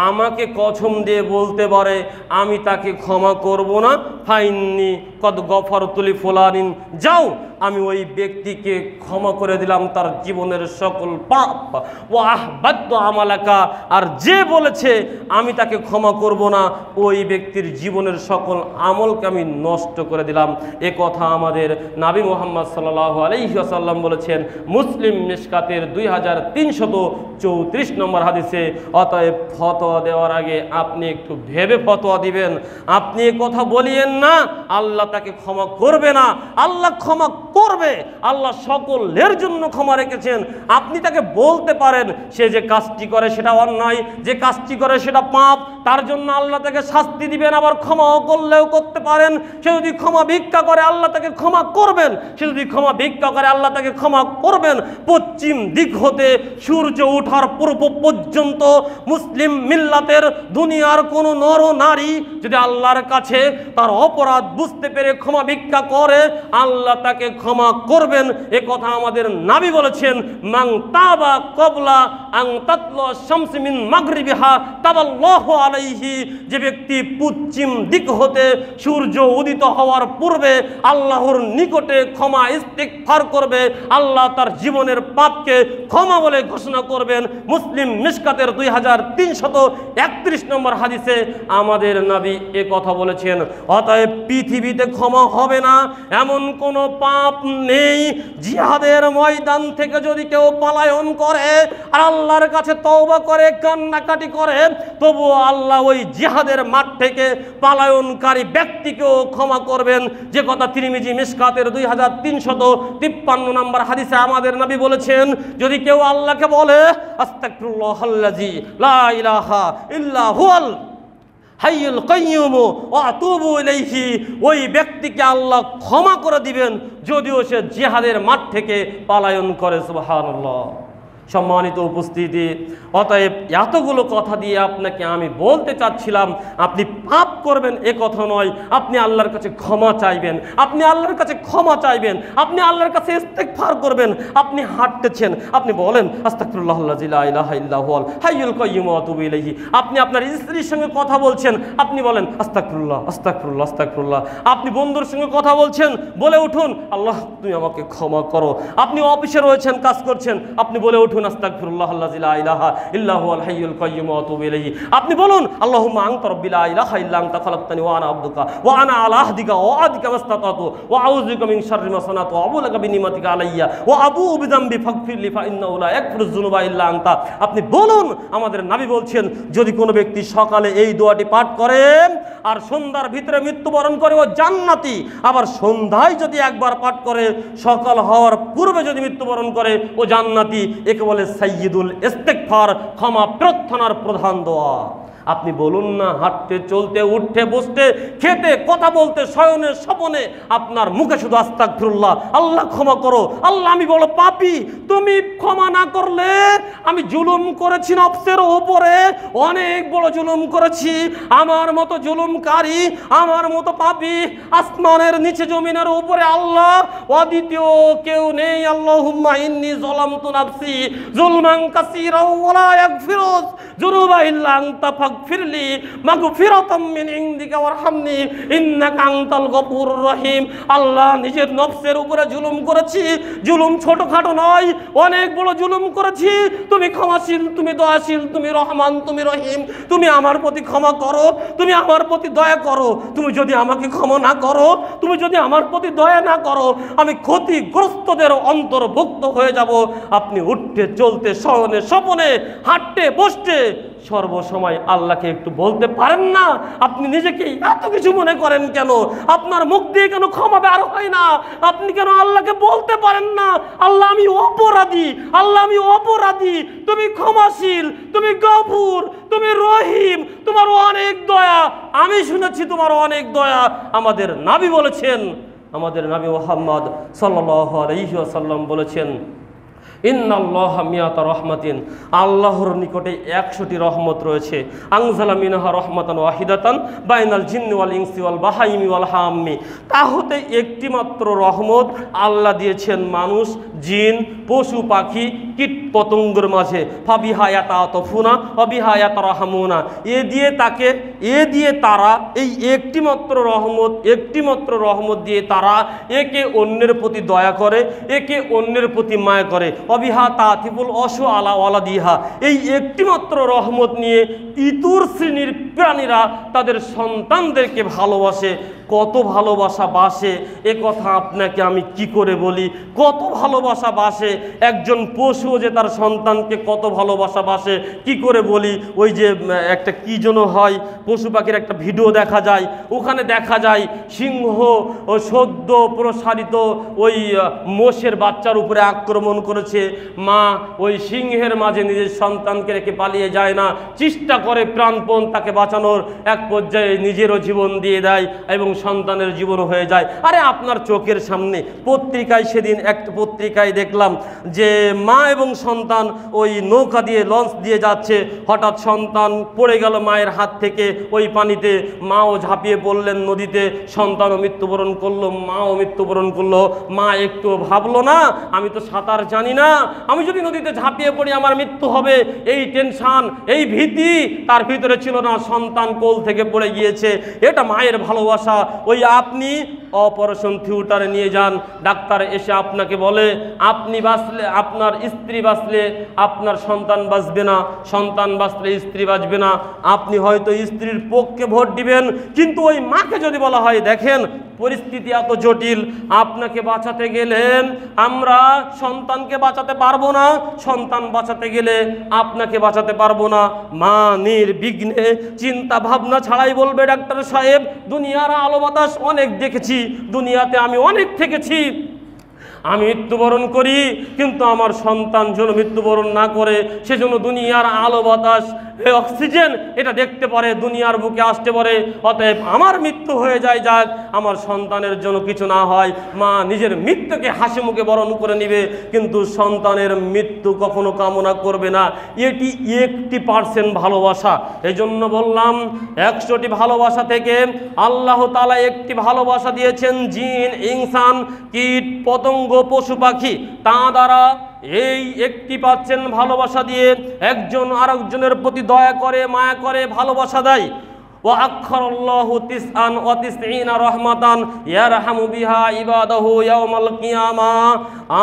আমাকে কসম দিয়ে বলতে পারে আমি তাকে ক্ষমা করব না? ফাইন্নি কদ গফারতু লি ফুলানিন, যাও আমি ওই ব্যক্তিকে ক্ষমা করে দিলাম তার জীবনের সকল পাপ। ওয়া আহবাতু আমালাকা, আর যে বলেছে আমি তাকে ক্ষমা করব না, ওই ব্যক্তির জীবনের সকল আমলকে আমি নষ্ট করে দিলাম। এ কথা আমাদের নবী মুহাম্মদ সাল্লাল্লাহু আলাইহি ওয়াসাল্লাম বলেছেন মুসলিম মিশকাতের 2334 নম্বর হাদিসে। অতএব ফতোয়া দেওয়ার আগে আপনি একটু ভেবে ফতোয়া দিবেন। আপনি এ কথা বলিয়েন না আল্লাহ তাকে ক্ষমা করবে না। আল্লাহ ক্ষমা করবে, আল্লাহ সকলের জন্য ক্ষমা রেখেছেন। আপনি তাকে বলতে পারেন সে যে কাজটি করে সেটা অন্যায়, যে কাজটি করে সেটা পাপ, তার জন্য আল্লাহ তাকে শাস্তি দিবেন, আবার ক্ষমাও করলেও করতে পারেন। সে যদি ক্ষমা ভিক্ষা করে আল্লাহ তাকে ক্ষমা করবেন, সে যদি ক্ষমা ভিক্ষা করে আল্লাহ তাকে ক্ষমা করবেন। পশ্চিম দিক হতে সূর্য ওঠার পূর্ব পর্যন্ত মুসলিম মিল্লাতের দুনিয়ার কোনো নর নারী যদি আল্লাহর কাছে তার অপরাধ বুঝতে পেরে ক্ষমা ভিক্ষা করে আল্লাহ তাকে ক্ষমা করবেন। এ কথা আমাদের নবী বলেছেন, মান তাবা ক্বাবলা আন তাতলা শামসু মিন মাগরিবিহা তাবাল্লাহু আলাইহি। যে ব্যক্তি পশ্চিম দিক হতে সূর্য উদিত হওয়ার পূর্বে আল্লাহর নিকটে ক্ষমা ইস্তিগফার করবে, আল্লাহ তার জীবনের পাপকে ক্ষমা বলে ঘোষণা করবেন। মুসলিম মিশকাতের 2331 নম্বর হাদিসে আমাদের নবী এ কথা বলেছেন। অতএব পৃথিবীতে ক্ষমা হবে না এমন কোনো পাপ নেই। জিহাদের ময়দান থেকে যদি কেউ পলায়ন করে আর আল্লাহর কাছে তওবা করে কান্নাকাটি করে, তবুও আল্লাহ ওই জিহাদের মাঠ থেকে পালায়নকারী ব্যক্তিকেও ক্ষমা করবেন। যে কথা তিরমিজি মিশকাতের 2353 নম্বর হাদিসে আমাদের নবী বলেছেন, যদি কেউ আল্লাহকে বলে আস্তাগফিরুল্লাহাল্লাযী লা ইলাহা ইল্লা হুয়াল হাইয়ুল কাইয়্যুম ওয়া আতুবু ইলাইহি, ওই ব্যক্তিকে আল্লাহ ক্ষমা করে দিবেন যদিও সে জিহাদের মাঠ থেকে পলায়ন করে। সুবহানাল্লাহ। সম্মানিত উপস্থিতি, অতএব এতগুলো কথা দিয়ে আপনাকে আমি বলতে চাচ্ছিলাম আপনি পাপ করবেন এ কথা নয়, আপনি আল্লাহর কাছে ক্ষমা চাইবেন, আপনি আল্লাহর কাছে ক্ষমা চাইবেন, আপনি আল্লাহর কাছে ইস্তিগফার করবেন। আপনি হাঁটতেছেন, আপনি বলেন আস্তাগফিরুল্লাহাল্লাযী লা ইলাহা ইল্লা হুয়াল হাইয়ুল কাইয়্যুম ওয়া আতুবু ইলাইহি। আপনি আপনার স্ত্রীর সঙ্গে কথা বলছেন, আপনি বলেন আস্তাগফিরুল্লাহ আস্তাগফিরুল্লাহ আস্তাগফিরুল্লাহ। আপনি বন্ধুর সঙ্গে কথা বলছেন, বলে উঠুন আল্লাহ তুমি আমাকে ক্ষমা করো। আপনি অফিসে রয়েছেন, কাজ করছেন, আপনি বলে উঠুন আস্তাগফিরুল্লাহাল্লাযী লা ইলাহা ইল্লা হুয়াল হাইয়ুল কাইয়্যুম ওয়া আতুবু ইলাইহি। আপনি বলুন আল্লাহুম্মা আনতা রাব্বী লা ইলাহা ইল্লা আনতা খালাকতানি ওয়া আনা আবদুকা ওয়া আনা আলা আহদিকা ওয়া ওয়া'দিকা মাসতাতাতু ওয়া আউযু বিকা মিন শাররি মা সানাতু ওয়া আবু লাকা বিনিমাতিকা আলাইয়া ওয়া আবু বিযামবি ফাগফিরলি ফা ইন্নাহু লা ইয়াগফিরুয যুনুবা ইল্লা আনতা। আপনি বলুন, আমাদের নবী বলছেন যদি কোনো ব্যক্তি সকালে এই দোয়াটি পাঠ করে আর সন্ধ্যার ভিতরে মৃত্যুবরণ করে ও জান্নাতি, আবার সন্ধ্যায় যদি একবার পাঠ করে সকাল হওয়ার পূর্বে যদি মৃত্যুবরণ করে ও জান্নাতি। একে বলে সাইয়্যিদুল ইস্তিগফার, ক্ষমা প্রার্থনার প্রধান দোয়া। আপনি বলুন না, হাঁটতে চলতে উঠতে বসতে খেতে কথা বলতে শয়নে স্বপনে আপনার মুখে শুধু আস্তাগফিরুল্লাহ, আল্লাহ ক্ষমা করো, আল্লাহ আমি বড় পাপী, তুমি ক্ষমা না করলে আমি জুলুম করেছি নফসের উপরে, অনেক বড় জুলুম করেছি, আমার মতো জুলুমকারী, আমার মতো পাপী আসমানের নিচে জমিনের উপরে আল্লাহ অদ্বিতীয় কেউ নেই। আল্লাহুম্মা ইন্নী যালামতু নাফসি যুলমান কাসীরা ওয়া লা ইয়াগফিরুয যুনুবা ইল্লা আনতা ফাগফিরলি মাগফিরাতাম মিন ইনদিকা ওয়ারহামনি ইন্নাকা আনতাল গফুরুর রহিম। আল্লাহ নিজের নফসের উপরে জুলুম করেছি, জুলুম ছোটখাটো নয়, অনেক বড় জুলুম করেছি। তুমি ক্ষমাশীল, তুমি দয়াশীল, তুমি রহমান, তুমি রহিম, তুমি আমার প্রতি ক্ষমা করো, তুমি আমার প্রতি দয়া করো। তুমি যদি আমাকে ক্ষমা না করো, তুমি যদি আমার প্রতি দয়া না করো, আমি ক্ষতিগ্রস্তদের অন্তর্ভুক্ত হয়ে যাব। আপনি উঠতে চলতে শয়নে স্বপনে হাঁটতে বসতে সর্বসময় আল্লাহকে একটু বলতে পারেন না? আপনি নিজেকে এত কিছু মনে করেন কেন? আপনার মুখ দিয়ে কেন ক্ষমা বের হয় না? আপনি কেন আল্লাহকে বলতে পারেন না আল্লাহ আমি অপরাধী, আল্লাহ আমি অপরাধী, তুমি ক্ষমাশীল, তুমি গফুর, তুমি রহিম, তোমার অনেক দয়া, আমি শুনেছি তোমার অনেক দয়া। আমাদের নবী বলেছেন, আমাদের নবী মুহাম্মদ সাল্লাল্লাহু আলাইহি ওয়াসাল্লাম বলেছেন ইন্নাল্লাহা মিয়াতা রহমাতিন, আল্লাহর নিকটে 100টি রহমত রয়েছে। আনজালা মিনহা রহমাতান ওয়াহিদাতান বাইনাল জিন্নি ওয়াল ইনসি ওয়াল বাহাইমি ওয়াল হাম্মি। তা হতে একটি মাত্র রহমত আল্লাহ দিয়েছেন মানুষ, জিন, পশু পাখি কীট পতঙ্গের মাঝে ফাবিহা ইয়াতাআতাফুনা ওয়া বিহা ইয়াতারাহামুনা, এ দিয়ে তারা এই একটিমাত্র রহমত দিয়ে তারা একে অন্যের প্রতি দয়া করে, একে অন্যের প্রতি মায়া করে। অবিহা তাতিফুল অশু আলা ওয়ালাদিহা, এই একটিমাত্র রহমত নিয়ে ইতর শ্রেণীর প্রাণীরা তাদের সন্তানদেরকে ভালোবাসে। কত ভালোবাসা বাসে এ কথা আপনাকে আমি কি করে বলি, কত ভালোবাসা বাসে। একজন পশুও যে তার সন্তানকে কত ভালোবাসা বাসে কি করে বলি। ওই যে একটা কি যেন হয়, পশু পাখির একটা ভিডিও দেখা যায়, ওখানে দেখা যায় সিংহ ও সদ্য প্রসারিত ওই মোষের বাচ্চার উপরে আক্রমণ করেছে। মা ওই সিংহের মাঝে নিজের সন্তানকে রেখে পালিয়ে যায় না, চেষ্টা করে প্রাণপণ তাকে বাঁচানোর, এক পর্যায়ে নিজেরও জীবন দিয়ে দেয় এবং সন্তানের জীবন হয়ে যায়। আরে আপনার চোখের সামনে পত্রিকায়, সেদিন একটা পত্রিকায় দেখলাম যে মা এবং সন্তান ওই নৌকা দিয়ে লঞ্চ দিয়ে যাচ্ছে, হঠাৎ সন্তান পড়ে গেল মায়ের হাত থেকে ওই পানিতে, মাও ঝাঁপিয়ে পড়লেন নদীতে, সন্তানও মৃত্যুবরণ করলো, মাও মৃত্যুবরণ করলো। মা একটু ভাবলো না আমি তো সাঁতার জানি না, আমি যদি নদীতে ঝাঁপিয়ে পড়ি আমার মৃত্যু হবে, এই টেনশন এই ভীতি তার ভিতরে ছিল না। সন্তান কোল থেকে পড়ে গিয়েছে, এটা মায়ের ভালোবাসা। ওই আপনি অপারেশন থিয়েটারে নিয়ে যান, ডাক্তার এসে আপনাকে বলে আপনি বাঁচলে, আপনার স্ত্রী বাঁচলে আপনার সন্তান বাঁচবে না, সন্তান বাঁচলে স্ত্রী বাঁচবে না। আপনি হয়তো স্ত্রীর পক্ষে ভোট দিবেন, কিন্তু ওই মাকে যদি বলা হয় দেখেন পরিস্থিতি এত জটিল, আপনাকে বাঁচাতে গেলেন আমরা সন্তানকে বাঁচাতে পারবো না, সন্তান বাঁচাতে গেলে আপনাকে বাঁচাতে পারবো না। মা নির্বিঘ্নে চিন্তা ভাবনা ছাড়াই বলবে ডাক্তার সাহেব দুনিয়ার আলো বাতাস অনেক দেখেছি, দুনিয়াতে আমি অনেক থেকেছি, আমি মৃত্যুবরণ করি কিন্তু আমার সন্তান যেন মৃত্যুবরণ না করে, সেজন্য দুনিয়ার আলো বাতাস অক্সিজেন এটা দেখতে পারে, দুনিয়ার বুকে আসতে পারে, অতএব আমার মৃত্যু হয়ে যায়, যাক আমার সন্তানের জন্য কিছু না হয়। মা নিজের মৃত্যুকে হাসি মুখে বরণ করে নিবে, কিন্তু সন্তানের মৃত্যু কখনো কামনা করবে না। এটি 1% ভালোবাসা। এই জন্য বললাম 100টি ভালোবাসা থেকে আল্লাহ তাআলা একটি ভালোবাসা দিয়েছেন জিন, ইনসান, কীট পতঙ্গ, পশু পাখি। তা দ্বারা এই 1% ভালোবাসা দিয়ে একজন আরেকজনের প্রতি দয়া করে, মায়া করে, ভালোবাসা দেয়। ওয়া আখারাল্লাহু 99 রহমাতান ইয়ারহামু বিহা ইবাদাহু ইয়াউমাল কিয়ামা,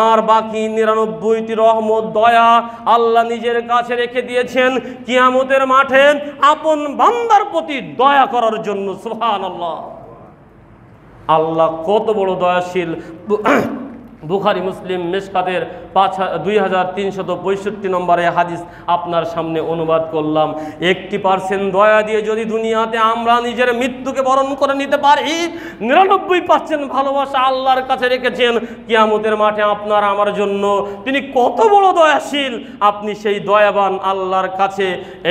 আর বাকি 99টি রহমত, দয়া আল্লাহ নিজের কাছে রেখে দিয়েছেন কিয়ামতের মাঠে আপন বান্দার প্রতি দয়া করার জন্য। সুবহানাল্লাহ, আল্লাহ কত বড় দয়াশীল। বুখারী মুসলিম মিশকাতের 2365 নম্বরে হাদিস আপনার সামনে অনুবাদ করলাম। 1% দয়া দিয়ে যদি দুনিয়াতে আমরা নিজের মৃত্যুকে বরণ করে নিতে পারি, 99% ভালোবাসা আল্লাহর কাছে রেখেছেন কিয়ামতের মাঠে আপনার আমার জন্য। তিনি কত বড় দয়াশীল, আপনি সেই দয়াবান আল্লাহর কাছে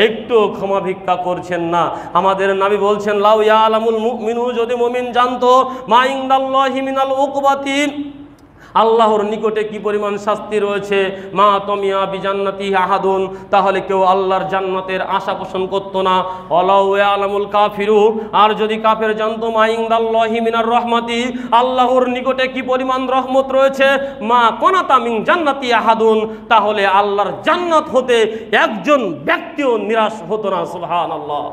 একটু ক্ষমা ভিক্ষা করছেন না। আমাদের নবী বলছেন লাউ ইয়ালামুল মুমিনু, যদি মুমিন জানতো মা ইনদাল্লাহি মিনাল উকবাতি, আল্লাহর নিকটে কি পরিমাণ শাস্তি রয়েছে, মা তমিয়া বিজান্নাতি আহাদুন, তাহলে কেউ আল্লাহর জান্নাতের আশা পোষণ করতো না। ওয়ালাউ ইয়ালামুল কাফিরু, আর যদি কাফের জানতো মা ইনদাল্লাহি মিনার রহমাতি, আল্লাহর নিকটে কি পরিমাণ রহমত রয়েছে, মা কোনাতা মিন জান্নাতি আহাদুন, তাহলে আল্লাহর জান্নাত হতে একজন ব্যক্তিও নিরাশ হতো না। সুবহানাল্লাহ।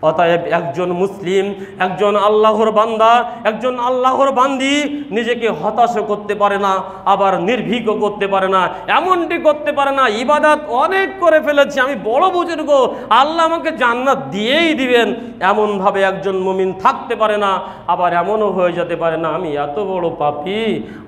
অতএব একজন মুসলিম, একজন আল্লাহর বান্দা, একজন আল্লাহর বান্দি নিজেকে হতাশও করতে পারে না, আবার নির্ভীকও করতে পারে না, এমনটি করতে পারে না ইবাদত অনেক করে ফেলেছি, আমি বড় বুজুর্গ, আল্লাহ আমাকে জান্নাত দিয়েই দিবেন, এমনভাবে একজন মুমিন থাকতে পারে না। আবার এমনও হয়ে যেতে পারে না আমি এত বড় পাপী,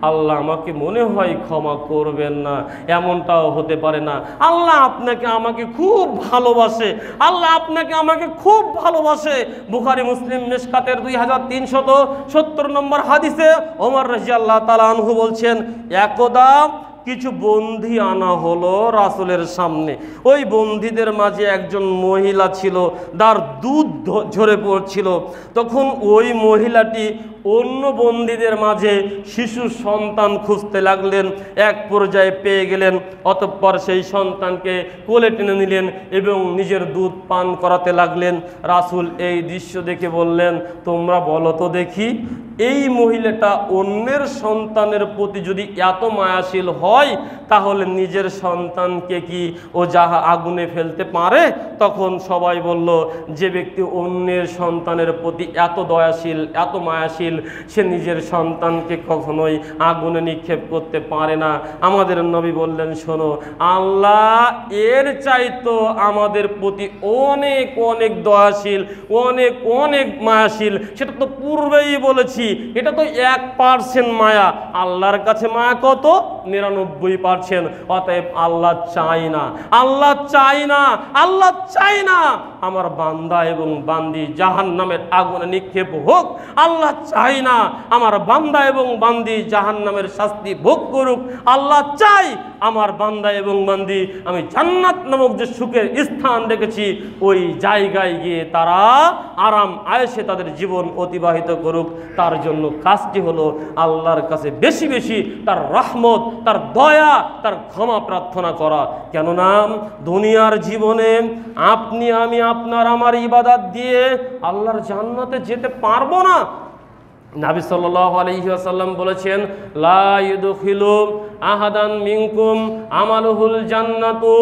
আল্লাহ আমাকে মনে হয় ক্ষমা করবেন না, এমনটাও হতে পারে না। আল্লাহ আপনাকে আমাকে খুব ভালোবাসে, আল্লাহ আপনাকে আমাকে খুব ভালোবাসে। বুখারী মুসলিম মিশকাতের 2370 নম্বর হাদিসে ওমর রাদিয়াল্লাহু তাআলা আনহু বলছেন, একদা কিছু বন্দী আনা হলো রাসূলের সামনে। ওই বন্দীদের মাঝে একজন মহিলা ছিল, তার দুধ ঝরে পড়ছিল। তখন ওই মহিলাটি অন্য বন্দীদের মাঝে শিশু সন্তান খুঁজতে লাগলেন। এক পর্যায়ে পেয়ে গেলেন, অতঃপর সেই সন্তানকে কোলে টেনে নিলেন এবং নিজের দুধ পান করাতে লাগলেন। রাসূল এই দৃশ্য দেখে বললেন, তোমরা বলো তো দেখি, এই মহিলাটা অন্যের সন্তানের প্রতি যদি এত মায়াশীল হয়, তাহলে নিজের সন্তানকে কি ও আগুনে ফেলতে পারে? তখন সবাই বলল, যে ব্যক্তি অন্যের সন্তানের প্রতি এত দয়াশীল, এত মায়াশীল, সে নিজের সন্তানকে কখনোই আগুনে নিক্ষেপ করতে পারে না। আমাদের নবী বললেন, শোনো, আল্লাহ এর চাইতো আমাদের প্রতি অনেক অনেক দয়াশীল, অনেক অনেক মায়াশীল। সেটা তো পূর্বেই বলেছি, এটা তো 1% মায়া। আল্লাহর কাছে মায়া কত? 99%। অতএব আল্লাহ চাই না, আল্লাহ চাই না, আল্লাহ চাই না আমার বান্দা এবং বান্দি জাহান্নামের আগুনে নিক্ষেপ হোক। আল্লাহ চাই না আমার বান্দা এবং বান্দি জাহান্নামের শাস্তি ভোগ করুক। আল্লাহ চাই আমার বান্দা এবং বান্দি, আমি জান্নাত নামক যে সুখের স্থান রেখেছি, ওই জায়গায় গিয়ে তারা আরাম আয়েশে তাদের জীবন অতিবাহিত করুক। তার জন্য কাজটি হলো আল্লাহর কাছে বেশি বেশি তার রহমত, তার দয়া, তার ক্ষমা প্রার্থনা করা। কেননা দুনিয়ার জীবনে আপনি আমি আপনার আমার ইবাদত দিয়ে আল্লাহর জান্নাতে যেতে পারবো না। নবী সাল্লাল্লাহু আলাইহি ওয়াসাল্লাম বলেছেন, লা ইউদখিলু আহাদান মিনকুম আমালুহুল জান্নাতু,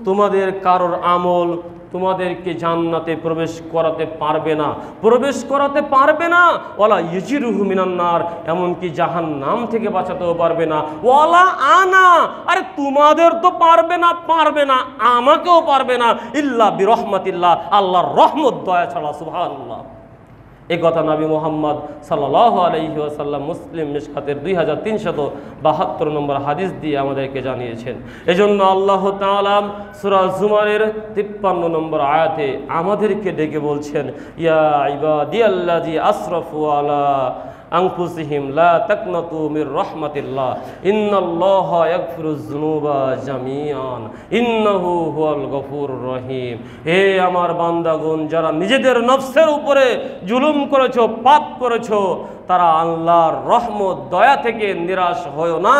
তোমাদের কারোর আমল তোমাদেরকে জান্নাতে প্রবেশ করাতে পারবে না, প্রবেশ করাতে পারবে না। ওয়ালা ইউজিরুহু মিনান নার, এমনকি জাহান্নাম থেকে বাঁচাতেও পারবে না। ওয়ালা আনা, আরে তোমাদের তো পারবে না, পারবে না, আমাকেও পারবে না, ইল্লা বিরহমাতিল্লাহ, আল্লাহর রহমত দয়া ছাড়া। সুবহানাল্লাহ। এই কথা নবী মুহাম্মদ সাল্লাল্লাহু আলাইহি ওয়াসাল্লাম মুসলিম মিশকাতের 2372 নম্বর হাদিস দিয়ে আমাদেরকে জানিয়েছেন। এজন্য আল্লাহ তাআলা সূরা জুমারের 53 নম্বর আয়াতে আমাদেরকে ডেকে বলছেন, ইয়া ইবাদিয়াল্লাযী আসরাফু আলা আনফুসিহিম লা তাকনাতু মির রাহমাতিল্লাহ ইন্নাল্লাহা ইয়াগফিরুয যুনুবা জামিআন ইন্নাহু হুয়াল গফুরুর রহিম। হে আমার বান্দাগণ, যারা নিজেদের নফসের উপরে জুলুম করেছো, পাপ করেছো, তারা আল্লাহর রহমত দয়া থেকে নিরাশ হয়ো না।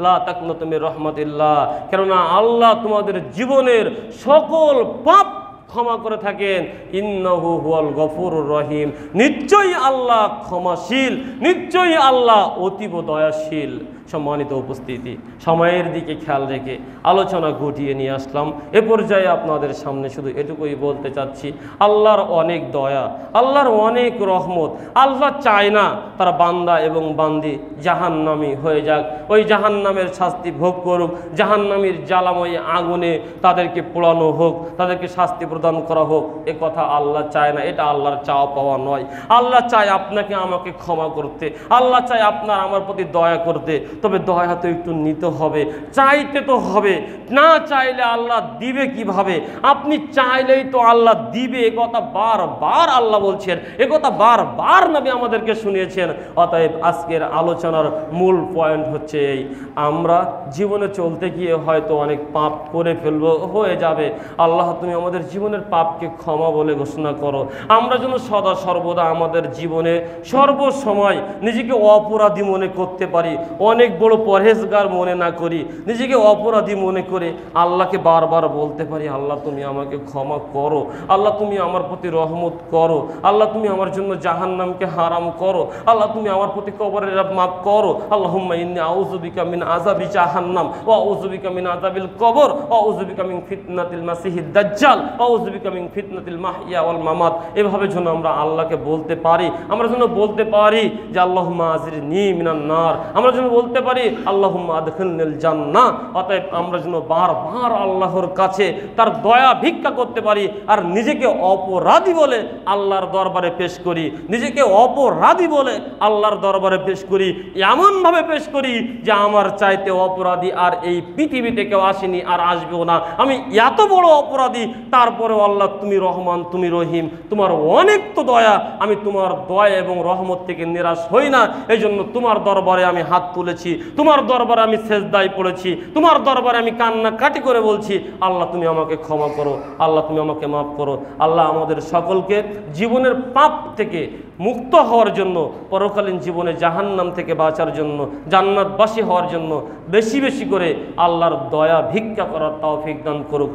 লা তাকনাতু মির রাহমাতিল্লাহ, কেননা আল্লাহ তোমাদের জীবনের সকল পাপ ক্ষমা করে থাকেন। ইন্নাহু হুয়াল গফুরুর রহিম, নিশ্চয়ই আল্লাহ ক্ষমাশীল, নিশ্চয়ই আল্লাহ অতীব দয়াশীল। সম্মানিত উপস্থিতি, সময়ের দিকে খেয়াল রেখে আলোচনা ঘটিয়ে নিয়ে আসলাম। এ পর্যায়ে আপনাদের সামনে শুধু এটুকুই বলতে চাচ্ছি, আল্লাহর অনেক দয়া, আল্লাহর অনেক রহমত। আল্লাহ চায় না তারা বান্দা এবং বান্দি জাহান্নামী হয়ে যাক, ওই জাহান্নামের শাস্তি ভোগ করুক, জাহান্নামীর জ্বালাময় আগুনে তাদেরকে পোড়ানো হোক, তাদেরকে শাস্তি প্রদান করা হোক। এ কথা আল্লাহ চায় না, এটা আল্লাহর চাওয়া পাওয়া নয়। আল্লাহ চায় আপনাকে আমাকে ক্ষমা করতে, আল্লাহ চায় আপনার আমার প্রতি দয়া করতে। তবে দয়া তো একটু নিতে হবে, চাইতে তো হবে। না চাইলে আল্লাহ দিবে কিভাবে? আপনি চাইলেই তো আল্লাহ দিবে, এ কথা বারবার আল্লাহ বলছেন, এ কথা বারবার নবী আমাদেরকে শুনিয়েছেন। অতএব আজকের আলোচনার মূল পয়েন্ট হচ্ছে এই, আমরা জীবনে চলতে গিয়ে হয়তো অনেক পাপ করে ফেলবো, হয়ে যাবে। আল্লাহ তুমি আমাদের জীবনের পাপকে ক্ষমা বলে ঘোষণা করো। আমরা যেন সদা সর্বদা আমাদের জীবনে সর্বসময় নিজেকে অপরাধী মনে করতে পারি, অনেক বড় পরহেজগার মনে না করি, নিজেকে অপরাধী মনে করে আল্লাহকে বারবার বলতে পারি, আল্লাহ তুমি আমাকে ক্ষমা করো, আল্লাহ তুমি আমার প্রতি রহমত করো, আল্লাহ তুমি আমার জন্য জাহান্নামকে হারাম করো, আল্লাহ তুমি আমার প্রতি কবরের মাফ করো। আল্লাহুম্মা ইন্নী আউযু বিকা মিন আযাবি জাহান্নাম ওয়া আউযু বিকা মিন আযাবিল কবর ওয়া আউযু বিকা মিন ফিতনাতিল মাসিহিদ দাজ্জাল ওয়া আউযু বিকা মিন ফিতনাতিল মাহইয়া ওয়াল মামাত। এভাবে যেন আমরা আল্লাহকে বলতে পারি, আমরা যেন বলতে পারি যে আল্লাহুম্মা আজিরনি মিনান নার, আমরা যেন বলতে পারি আল্লাহুম্মা আদখিলনিল জান্নাহ। অতএব আমরা যেন বারবার আল্লাহর কাছে তার দয়া ভিক্ষা করতে পারি, আর নিজেকে অপরাধী বলে আল্লাহর দরবারে পেশ করি, নিজেকে অপরাধী বলে আল্লাহর দরবারে পেশ করি, এমনভাবে পেশ করি যে আমার চাইতে অপরাধী আর এই পৃথিবীতে কেউ আসেনি আর আসবেও না। আমি এত বড় অপরাধী, তারপর তারপরেও আল্লাহ তুমি রহমান, তুমি রহিম, তোমার অনেক তো দয়া, আমি তোমার দয়া এবং রহমত থেকে নিরাশ হই না। এই জন্য তোমার দরবারে আমি হাত তুলেছি, তোমার দরবারে আমি সেজদায় পড়েছি, তোমার দরবারে আমি কান্নাকাটি করে বলছি আল্লাহ তুমি আমাকে ক্ষমা করো, আল্লাহ তুমি আমাকে মাফ করো। আল্লাহ আমাদের সকলকে জীবনের পাপ থেকে মুক্ত হওয়ার জন্য, পরকালীন জীবনে জাহান্নাম থেকে বাঁচার জন্য, জান্নাতবাসী হওয়ার জন্য বেশি বেশি করে আল্লাহর দয়া ভিক্ষা করার তৌফিক দান করুক।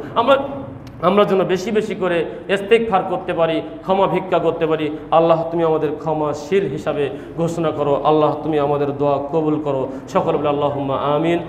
আমরা যেন বেশি বেশি করে ইস্তেগফার করতে পারি, ক্ষমা ভিক্ষা করতে পারি। আল্লাহ তুমি আমাদের ক্ষমাশীল হিসাবে ঘোষণা করো। আল্লাহ তুমি আমাদের দোয়া কবুল করো। সকল বলে আল্লাহুম্মা আমিন।